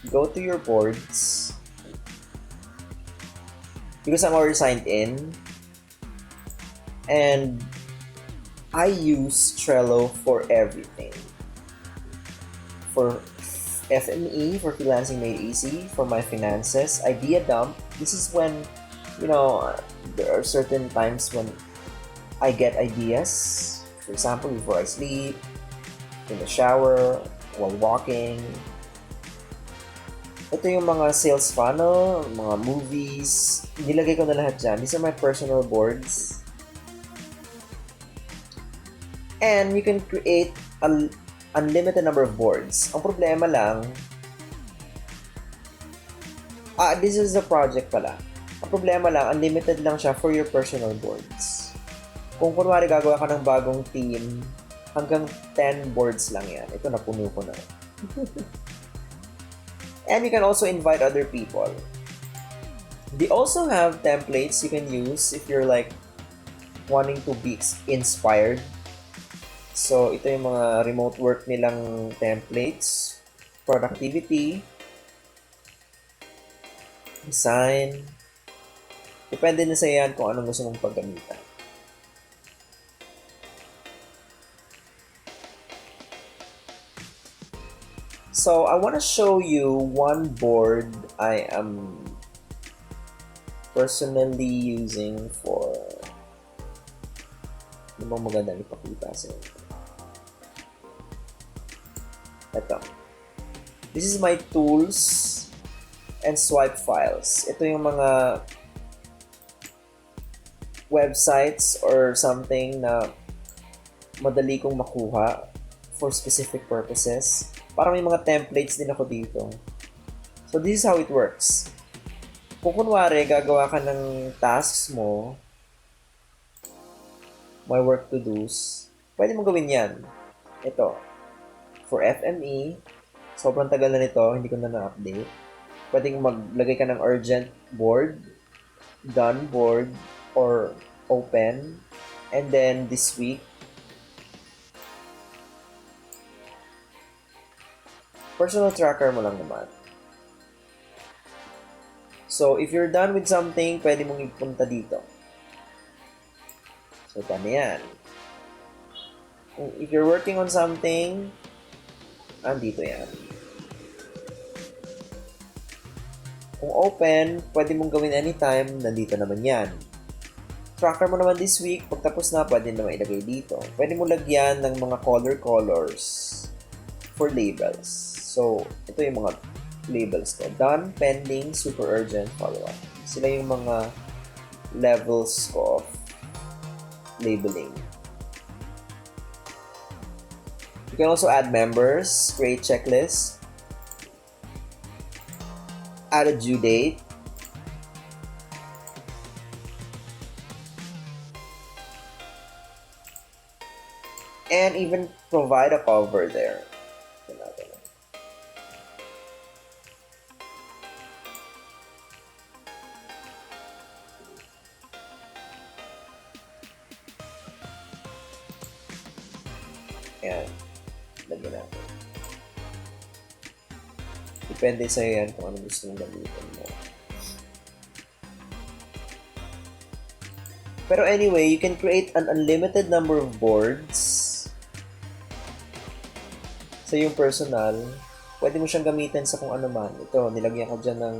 Go to your boards. Because I'm already signed in, and I use Trello for everything. For FME, for freelancing made easy, for my finances, idea dump. This is when, there are certain times when I get ideas. For example, before I sleep, in the shower, while walking. Ito yung mga sales funnel, mga movies. Nilagay ko na lahat dyan. These are my personal boards. And you can create an unlimited number of boards. Ang problema lang, this is the project pala. Ang problema lang, unlimited lang siya for your personal boards. Kung kunwari gagawa ka ng bagong team, hanggang 10 boards lang yan. Ito, napuno ko na. And you can also invite other people. They also have templates you can use if you're like wanting to be inspired. So, ito yung mga remote work nilang templates. Productivity. Design. Depende na sa yan kung anong gusto mong paggamitan. So, I want to show you one board I am personally using for... Ano bang magandang ipakita sa inyo? Ito. This is my tools and swipe files. Ito yung mga websites or something na madali kong makuha for specific purposes. Parang may mga templates din ako dito. So this is how it works. Kung kunwari, gagawa ka ng tasks mo, my work to-dos, pwede mo gawin yan. Ito. For FME, sobrang tagal na nito, hindi ko na na-update. Pwede maglagay ka ng urgent board, done board, or open. And then this week, personal tracker mo lang naman. So, if you're done with something, pwede mong ipunta dito. So, paano yan? If you're working on something, andito yan. Kung open, pwede mong gawin anytime, nandito naman yan. Tracker mo naman this week, pagtapos na, pwede naman ilagay dito. Pwede mo lagyan ng mga colors for labels. So, ito yung mga labels ko. Done, pending, super urgent, follow-up. Sila yung mga levels ko of labeling. You can also add members, create checklist, add a due date, and even provide a cover there. Ayan. Lagyan natin. Depende sa'yo yan kung ano gusto mong gamitin mo. Pero anyway, you can create an unlimited number of boards sa yung personal. Pwede mo siyang gamitin sa kung ano man. Ito, nilagyan ko dyan ng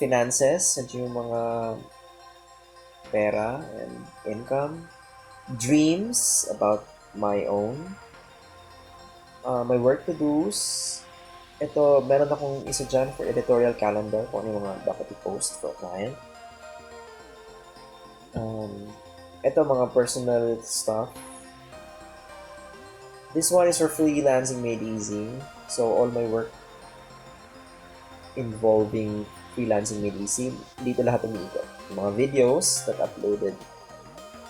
finances, yung mga pera and income. Dreams about my own. My work to-dos. Ito, meron akong isa dyan for editorial calendar kung ano yung mga dapat i-post for a client. Ito, mga personal stuff. This one is for freelancing made easy. So, all my work involving freelancing made easy, dito lahat umiikot. Mga videos that uploaded,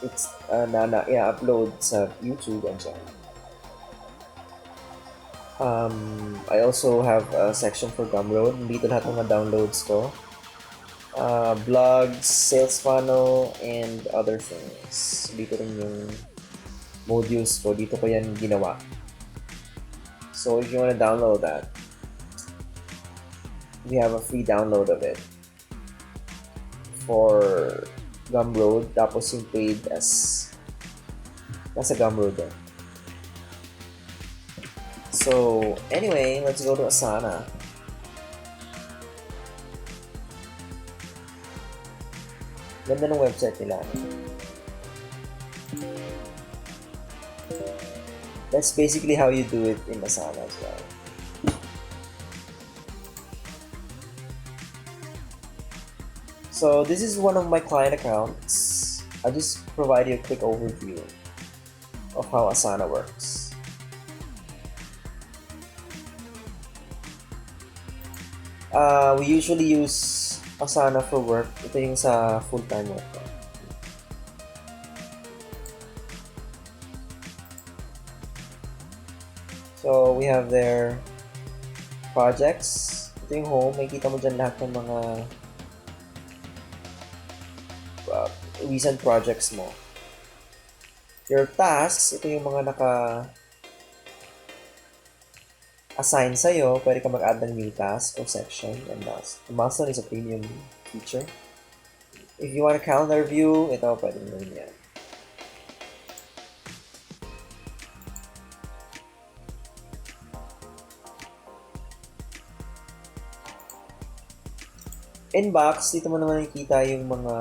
it's i-upload sa YouTube and so on. I also have a section for Gumroad. Dito lahat ng mga downloads ko. Blogs, sales funnel, and other things. Dito rin yung modules ko. Dito ko yan ginawa. So if you want to download that, we have a free download of it for Gumroad. Tapos yung paid as nasa Gumroad din. So anyway, let's go to Asana. Ganda ng website nila. That's basically how you do it in Asana as well. So this is one of my client accounts. I'll just provide you a quick overview of how Asana works. We usually use Asana for work. Ito yung sa full-time work. So, we have their projects. Ito yung home. Makikita mo dyan lahat ng mga recent projects mo. Your tasks, ito yung mga assign sa'yo. Pwede ka mag-add ng new task or section. And the milestone is a premium feature. If you want a calendar view, ito pwede mo rin yan. Inbox, dito mo naman nakikita yung mga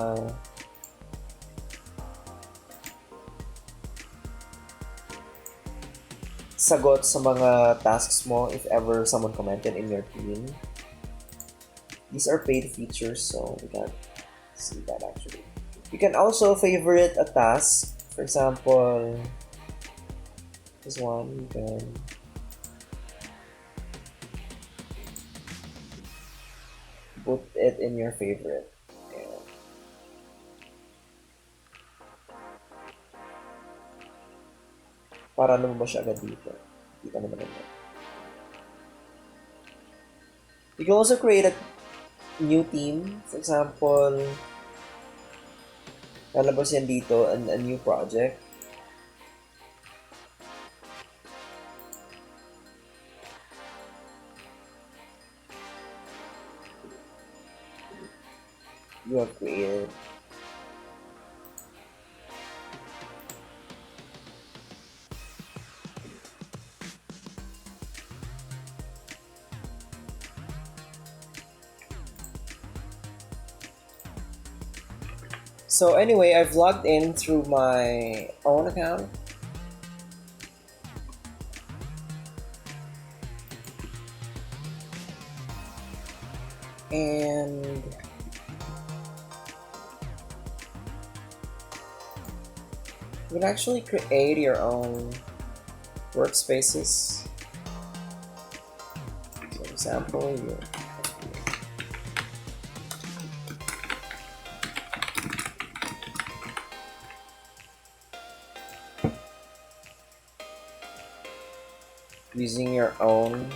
sagot sa mga tasks mo if ever someone commented in your team. These are paid features, so we can't see that actually. You can also favorite a task. For example, this one, you can put it in your favorite. Yeah. Para lumabas siya agad dito. Kita naman naman. You can also create a new team. For example, lalabas yan dito, a new project. You have created. So anyway, I've logged in through my own account. And you can actually create your own workspaces. For example, using your own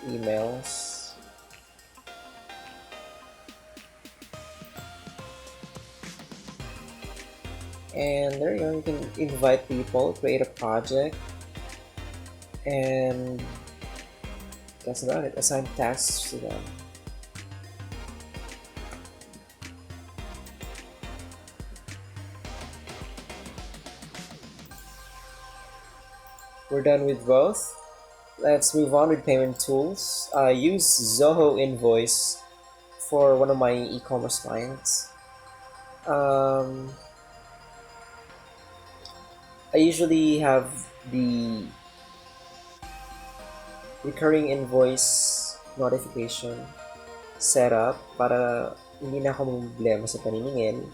emails. And there you go, you can invite people, create a project, and that's about it. Assign tasks to them. We're done with both. Let's move on with payment tools. I use Zoho Invoice for one of my e-commerce clients. I usually have the recurring invoice notification set up para hindi na ako problema sa paniningil.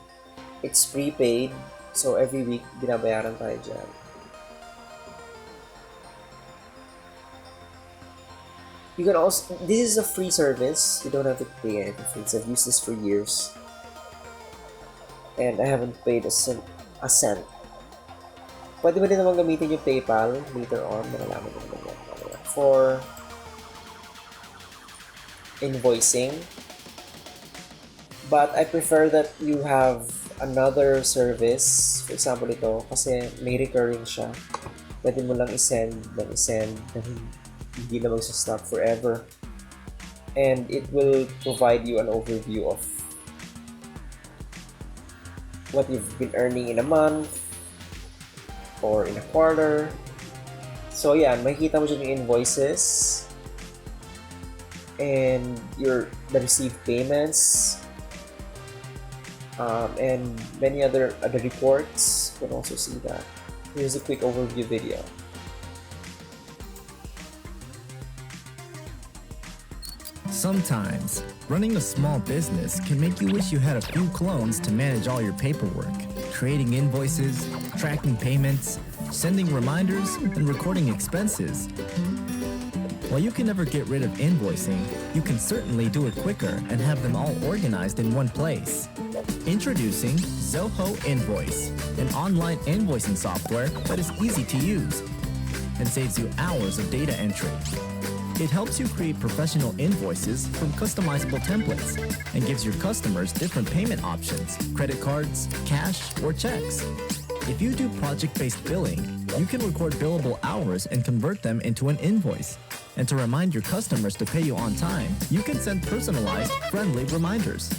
It's prepaid, so every week binabayaran tayo dyan. You can also, this is a free service. You don't have to pay anything. I've used this for years, and I haven't paid a cent. Pwede mo din naman gamitin yung PayPal later on. Malalaman mo naman yan. For invoicing. But I prefer that you have another service. For example, ito. Kasi may recurring siya. Pwede mo lang i-send. Hindi na mag-stop forever. And it will provide you an overview of what you've been earning in a month or in a quarter. So yeah, makikita mo dyan yung invoices and the received payments, and many other reports. You can also see that. Here's a quick overview video. Sometimes, running a small business can make you wish you had a few clones to manage all your paperwork, creating invoices, tracking payments, sending reminders, and recording expenses. While you can never get rid of invoicing, you can certainly do it quicker and have them all organized in one place. Introducing Zoho Invoice, an online invoicing software that is easy to use and saves you hours of data entry. It helps you create professional invoices from customizable templates and gives your customers different payment options, credit cards, cash, or checks. If you do project-based billing, you can record billable hours and convert them into an invoice. And to remind your customers to pay you on time, you can send personalized, friendly reminders.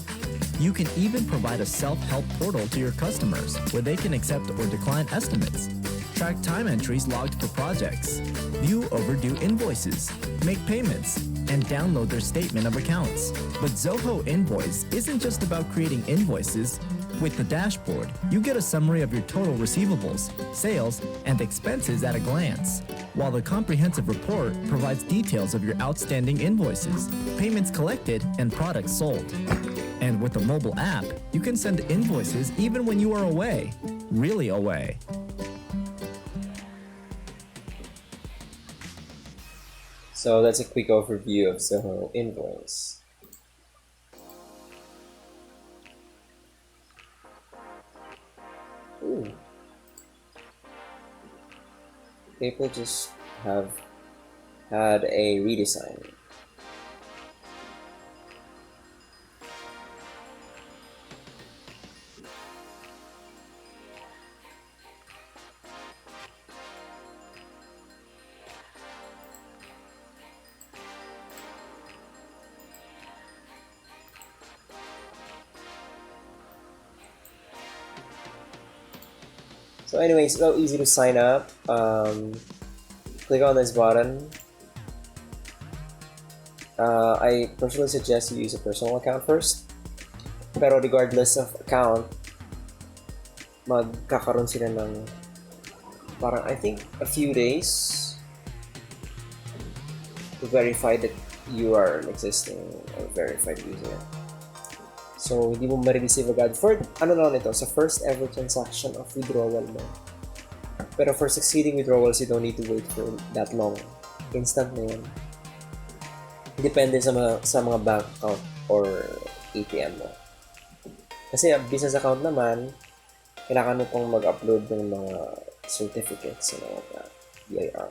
You can even provide a self-help portal to your customers where they can accept or decline estimates, track time entries logged for projects, view overdue invoices, make payments, and download their statement of accounts. But Zoho Invoice isn't just about creating invoices. With the dashboard, you get a summary of your total receivables, sales, and expenses at a glance, while the comprehensive report provides details of your outstanding invoices, payments collected, and products sold. And with the mobile app, you can send invoices even when you are away, really away. So that's a quick overview of Zoho Invoice. Ooh. People just have had a redesign. So anyway, it's so easy to sign up. Click on this button. I personally suggest you use a personal account first. But Pero regardless of account, magkakaroon sila ng parang I think a few days to verify that you are an existing or verified user. So, hindi mo ma-receive agad. For, ito, sa first ever transaction of withdrawal mo. Pero for succeeding withdrawals, you don't need to wait for that long. Instant na yun. Depende sa mga bank account or ATM mo. Kasi business account naman, kailangan mo pong mag-upload ng mga certificates sa mga BIR.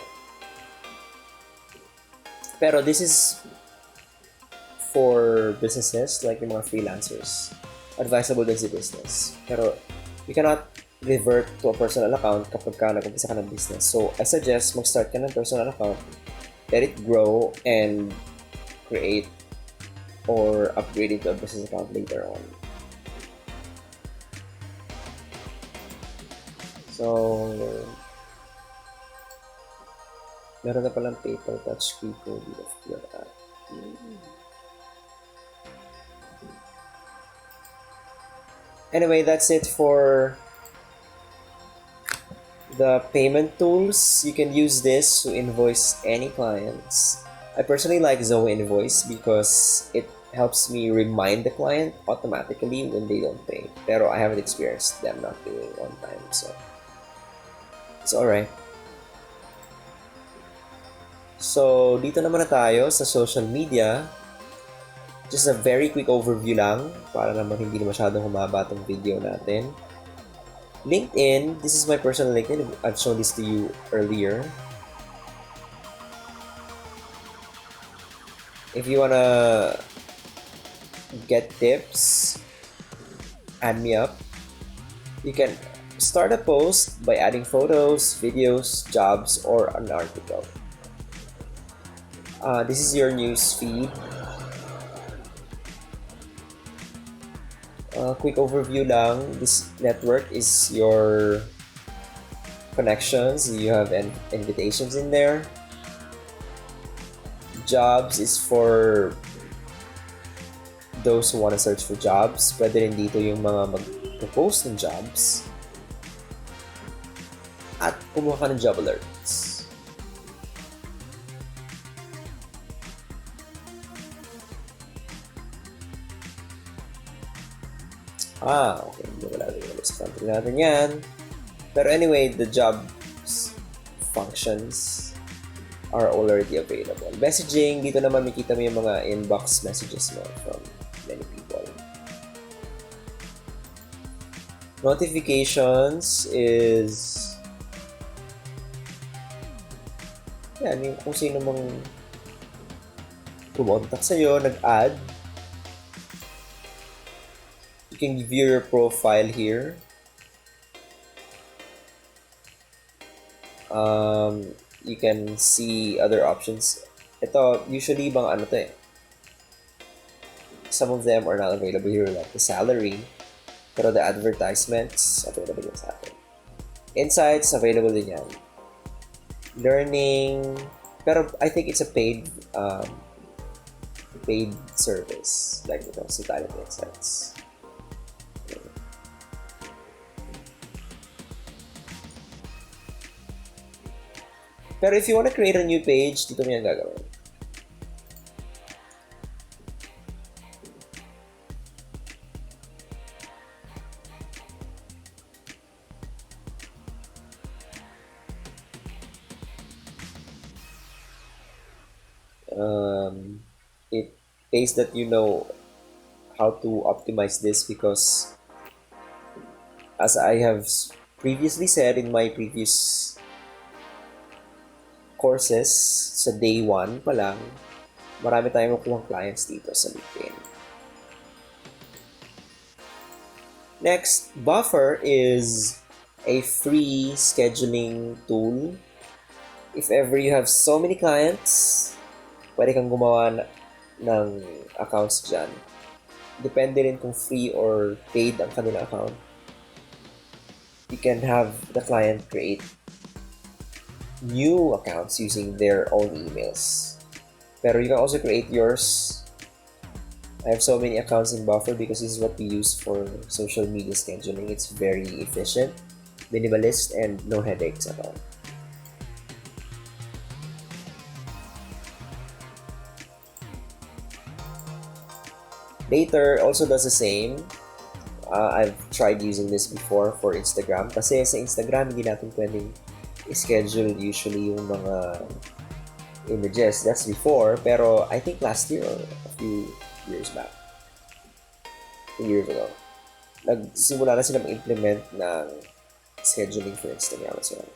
Pero this is for businesses like yung mga freelancers. Advisable din si business. Pero you cannot revert to a personal account kapag ka nag-umpisa ka ng business. So, I suggest mag-start ka ng personal account, let it grow, and create or upgrade it to a business account later on. So, meron na palang paper touchscreen code of your app. Anyway, that's it for the payment tools. You can use this to invoice any clients. I personally like Zoho Invoice because it helps me remind the client automatically when they don't pay. Pero I haven't experienced them not paying on time, so it's alright. So, dito naman na tayo sa social media. Just a very quick overview lang para naman hindi na masyadong humaba itong video natin. LinkedIn, this is my personal LinkedIn. I've shown this to you earlier. If you wanna get tips, add me up. You can start a post by adding photos, videos, jobs, or an article. This is your news feed. Quick overview lang. This network is your connections. You have invitations in there. Jobs is for those who want to search for jobs. Pwede rin dito yung mga mag-post ng jobs. At kumuha ka ng job alerts. Okay. Hindi wala rin sa country natin yan. Pero anyway, the jobs functions are already available. Messaging, dito naman makita mo yung mga inbox messages mo from many people. Notifications is yan, yung kung sino mang kumontak sa'yo, nag-add. You can view your profile here. You can see other options. Ito, usually bang ano to eh. Some of them are not available here, like the salary. Pero the advertisements, available din sa atin. Insights, available din yan. Learning, pero I think it's a paid service. Like ito, sa Talent Insights. Pero if you want to create a new page, dito mo yan gagawin. It pays that you know how to optimize this because as I have previously said in my previous courses, sa day 1 pa lang, marami tayong makuhang clients dito sa LinkedIn. Next, Buffer is a free scheduling tool. If ever you have so many clients, pwede kang gumawa ng accounts dyan. Depende rin kung free or paid ang kanilang account. You can have the client create new accounts using their own emails. Pero you can also create yours I have so many accounts in Buffer because this is what we use for social media scheduling. It's very efficient, minimalist, and no headaches at all. Later also does the same. I've tried using this before for Instagram kasi sa Instagram hindi natin pwedeng schedule usually yung mga images. That's before, pero I think last year or a few years back, 2 years ago, nagsimula na sila mag-implement ng scheduling for Instagram as well.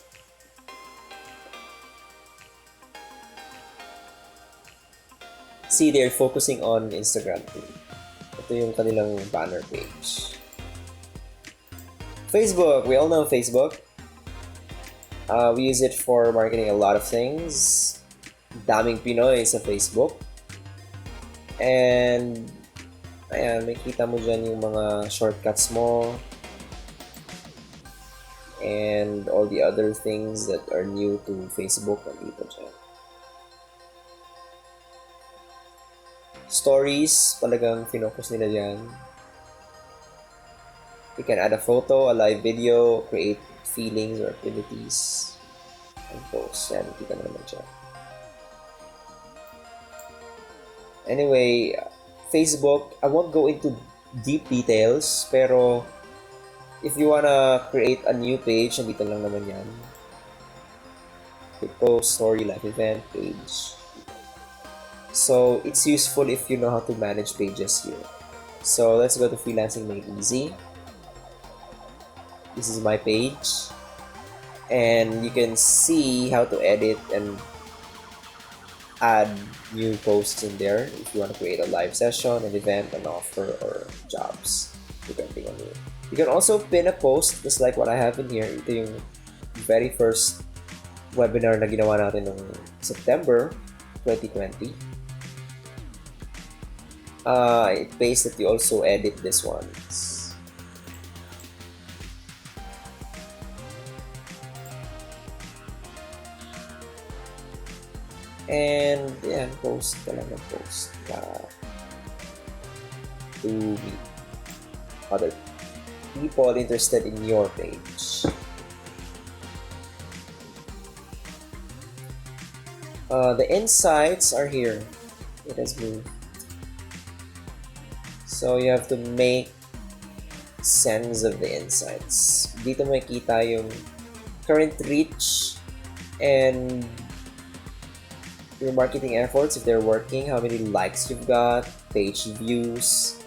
See, they're focusing on Instagram too. Ito yung kanilang banner page. Facebook, we all know Facebook. We use it for marketing a lot of things. Daming Pinoy sa Facebook. And, ayan, makikita mo dyan yung mga shortcuts mo. And all the other things that are new to Facebook, nandito dyan. Stories, talagang finocus nila dyan. You can add a photo, a live video, create feelings or activities, and post. Yan, kita mo naman dyan. Anyway, Facebook, I won't go into deep details, pero if you wanna create a new page, nandito lang naman yan. Post, story, live event, page. So, it's useful if you know how to manage pages here. So, let's go to Freelancing Made Easy. This is my page. And you can see how to edit and add new posts in there if you want to create a live session, an event, an offer, or jobs, depending on you. You can also pin a post just like what I have in here. Ito yung very first webinar na ginawa natin noong September 2020. It pays that you also edit this one. And yan, post ka lang ng post to meet other people interested in your page. The insights are here. It has moved. So you have to make sense of the insights. Dito makikita yung current reach and your marketing efforts, if they're working, how many likes you've got, page views,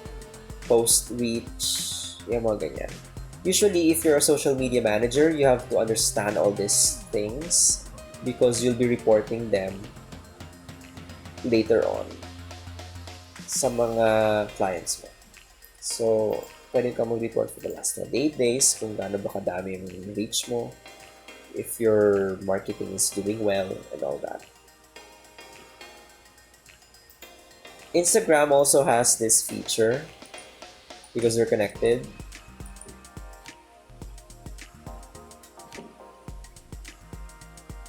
post reach, yung mga ganyan. Usually, if you're a social media manager, you have to understand all these things because you'll be reporting them later on sa mga clients mo. So, pwede ka mag-report for the last 28 days kung gaano ba kadami yung reach mo, if your marketing is doing well, and all that. Instagram also has this feature because they're connected.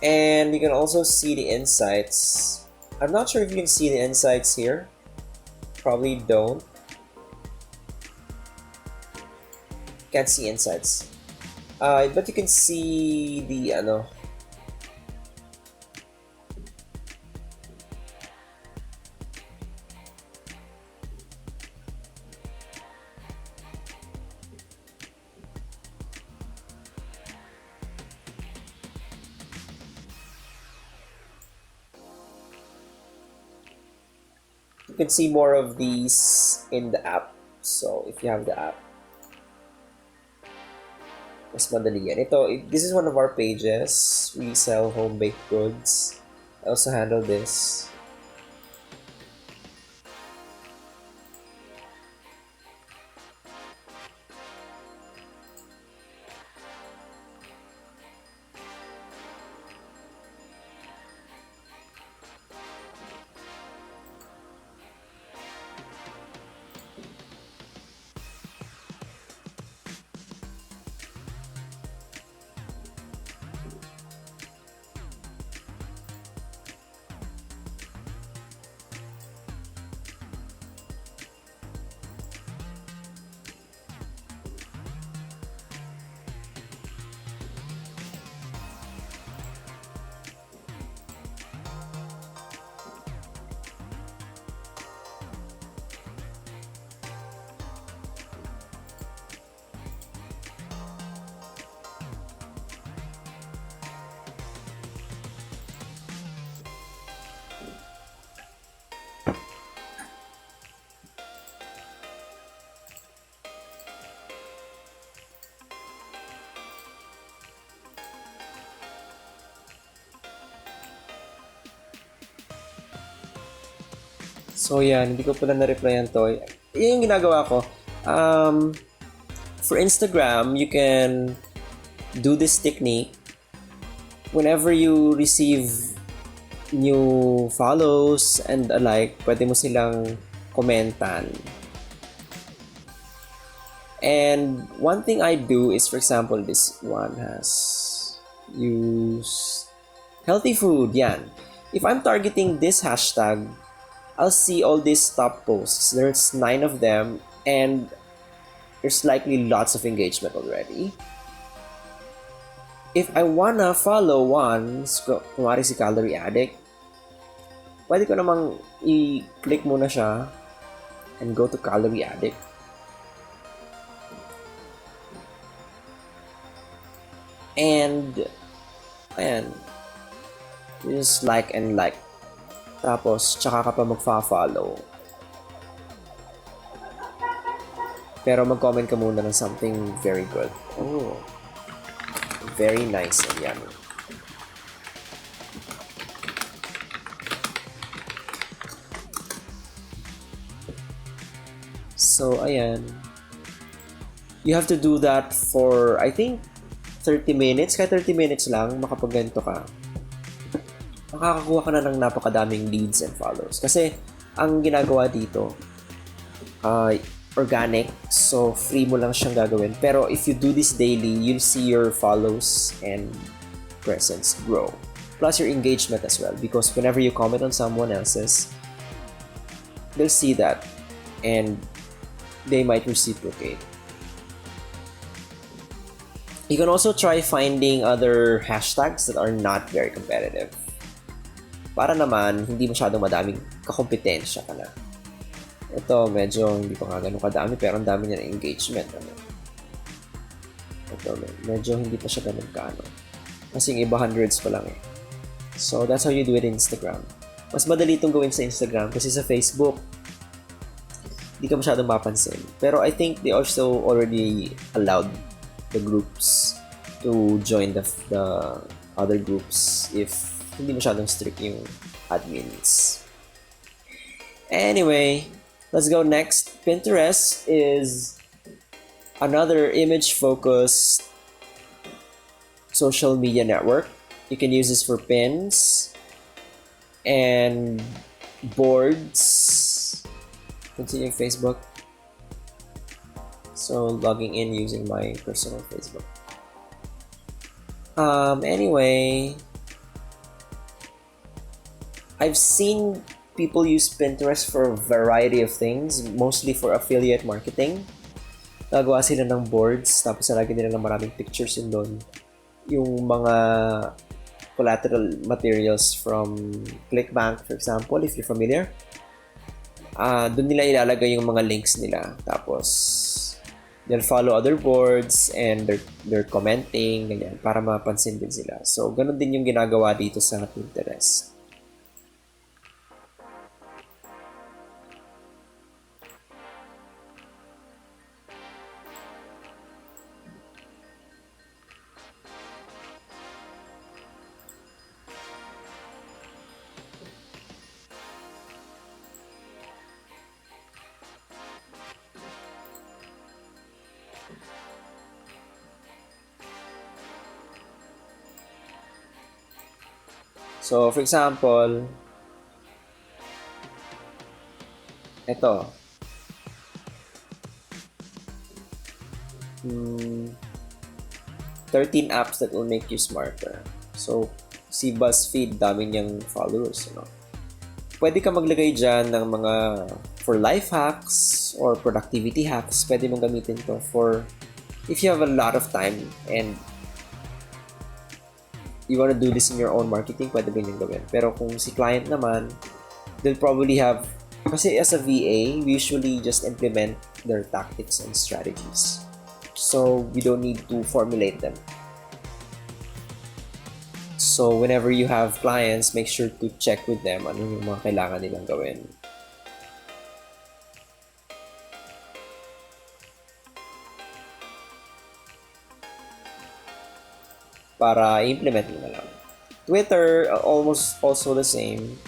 And you can also see the insights. I'm not sure if you can see the insights here. Probably don't. Can't see insights. But you can see the you can see more of these in the app. So if you have the app, mas madali yan. This is one of our pages. We sell home-baked goods. I also handle this. So yan, hindi ko pala na-replyan to. Yun yung ginagawa ko. For Instagram, you can do this technique. Whenever you receive new follows and alike, pwede mo silang komentan. And one thing I do is, for example, this one has use healthy food. Yan. If I'm targeting this hashtag, I'll see all these top posts. There's 9 of them and there's likely lots of engagement already. If I wanna follow one, kumari si Calorie Addict, pwede ko namang i-click muna siya and go to Calorie Addict. And, ayan, just like and like. Tapos, tsaka ka pa magfa-follow. Pero mag-comment ka muna ng something very good. Oh, very nice and yummy. So, ayan. You have to do that for, I think, 30 minutes. Kaya 30 minutes lang, makapagganto ka. Makakakuha ka na ng napakadaming leads and follows. Kasi, ang ginagawa dito, organic, so free mo lang siyang gagawin. Pero if you do this daily, you'll see your follows and presence grow. Plus your engagement as well. Because whenever you comment on someone else's, they'll see that and they might reciprocate. You can also try finding other hashtags that are not very competitive. Para naman, hindi masyadong madaming kakompetensya ka na. Ito, medyo hindi pa nga ganun kadami, pero ang dami niya ng engagement. Ano? Ito, medyo hindi pa siya ganun kaano. Kasi yung iba hundreds pa lang eh. So, that's how you do it in Instagram. Mas madali itong gawin sa Instagram kasi sa Facebook, hindi ka masyadong mapansin. Pero I think they also already allowed the groups to join the other groups if hindi masyadong strict yung admins. Anyway, let's go next. Pinterest is another image-focused social media network. You can use this for pins and boards. Continuing Facebook. So, logging in using my personal Facebook. Anyway, I've seen people use Pinterest for a variety of things, mostly for affiliate marketing. Nagawa sila ng boards, tapos nalagyan nila ng maraming pictures in doon. Yung mga collateral materials from ClickBank, for example, if you're familiar. Doon nila ilalagay yung mga links nila. Tapos, they'll follow other boards and they're commenting, ganyan, para mapansin din sila. So, ganun din yung ginagawa dito sa Pinterest. So, for example, ito. 13 apps that will make you smarter. So, si BuzzFeed, dami niyang followers. You know? Pwede ka maglagay dyan ng mga for life hacks or productivity hacks. Pwede mong gamitin to for if you have a lot of time and you want to do this in your own marketing, pwede ba yung gawin. Pero kung si client naman, they'll probably have, kasi as a VA, we usually just implement their tactics and strategies. So, we don't need to formulate them. So, whenever you have clients, make sure to check with them ano yung mga kailangan nilang gawin. Para implement mo na lang. Twitter, almost also the same.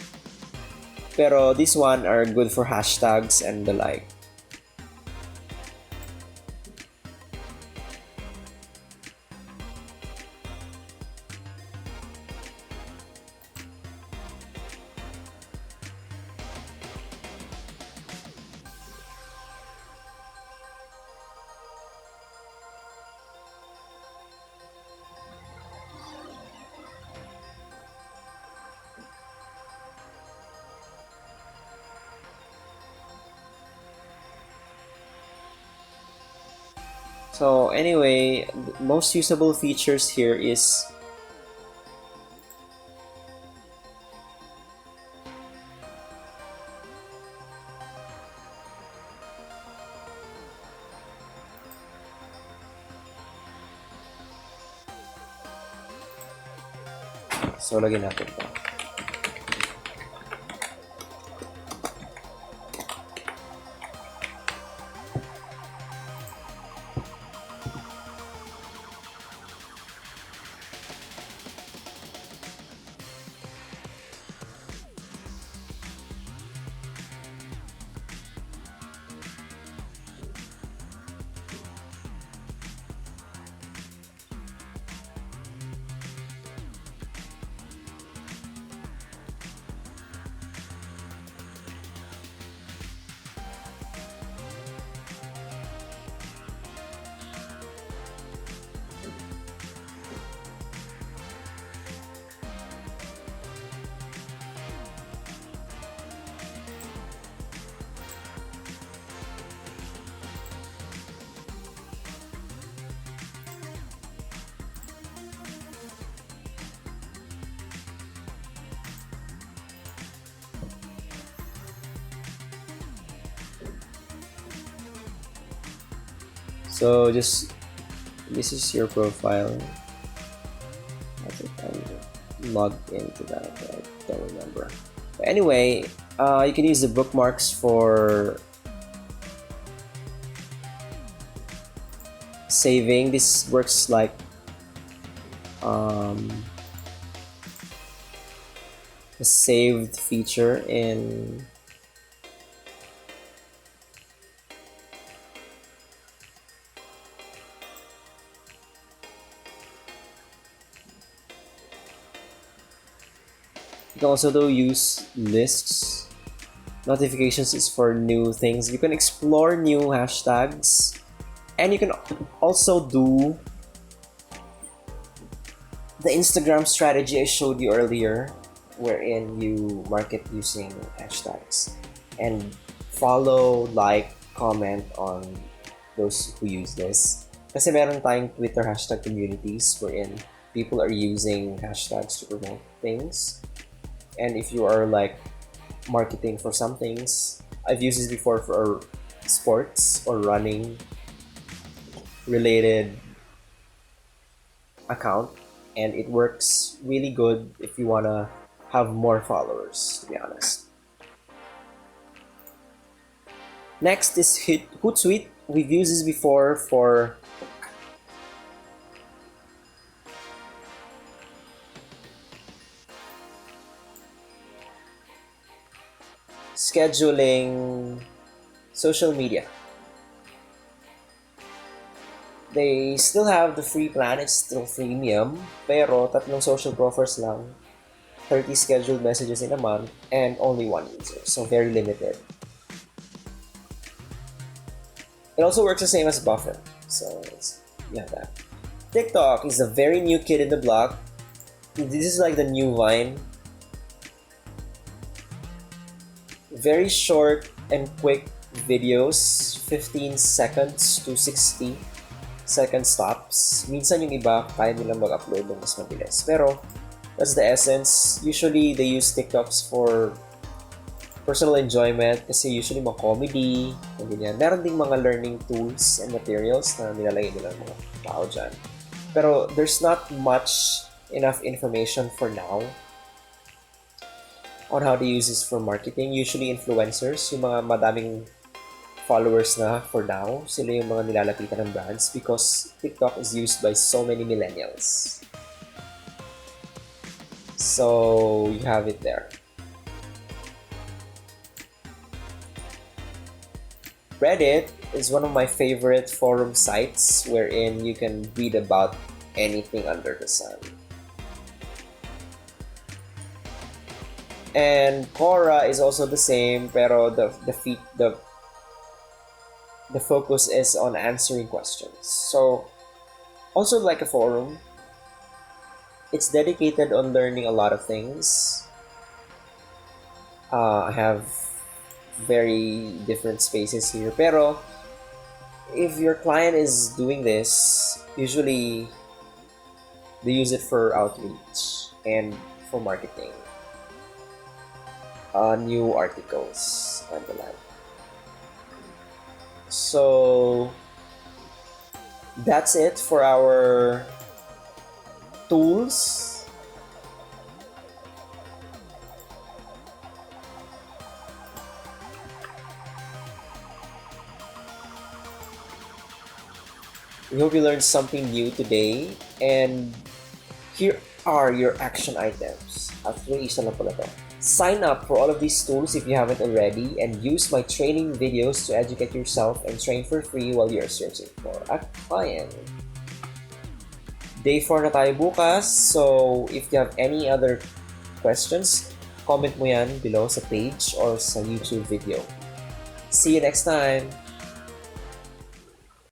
Pero this one are good for hashtags and the like. So anyway, most usable features here is so lagyan natin to. So just this is your profile. I think I'm logged into that. I don't remember. But anyway, you can use the bookmarks for saving. This works like a saved feature in you can also use lists. Notifications is for new things. You can explore new hashtags, and you can also do the Instagram strategy I showed you earlier, wherein you market using hashtags and follow, like, comment on those who use this. Kasi meron tayong Twitter hashtag communities wherein people are using hashtags to promote things. And if you are like marketing for some things, I've used this before for sports or running related account, and it works really good if you wanna have more followers, to be honest. Next is Hootsuite. We've used this before for scheduling social media. They still have the free plan, it's still freemium, pero tatlong social profiles lang, 30 scheduled messages in a month, and only one user, so very limited. It also works the same as Buffer, so you have that. TikTok is a very new kid in the block. This is like the new Vine. Very short and quick videos, 15 seconds to 60 second stops. Minsan yung iba, kaya nilang mag-upload ng mas mabilis. Pero, that's the essence. Usually, they use TikToks for personal enjoyment kasi usually mga comedy, and ganyan. Meron ding mga learning tools and materials na nilalagay nila ng mga tao dyan. Pero, there's not much enough information for now on how to use this for marketing. Usually, influencers, yung mga madaming followers na for now, sila yung mga nilalapitan ng brands because TikTok is used by so many millennials. So, you have it there. Reddit is one of my favorite forum sites wherein you can read about anything under the sun. And Quora is also the same, pero the focus is on answering questions. So also like a forum, it's dedicated on learning a lot of things. I have very different spaces here, pero if your client is doing this, usually they use it for outreach and for marketing, new articles and the like. So that's it for our tools. We hope you learned something new today, and here are your action items. Actually, isa lang pala to. Sign up for all of these tools if you haven't already, and use my training videos to educate yourself and train for free while you're searching for a client. Day 4 na tayo bukas, so if you have any other questions, comment mo yan below sa page or sa YouTube video. See you next time!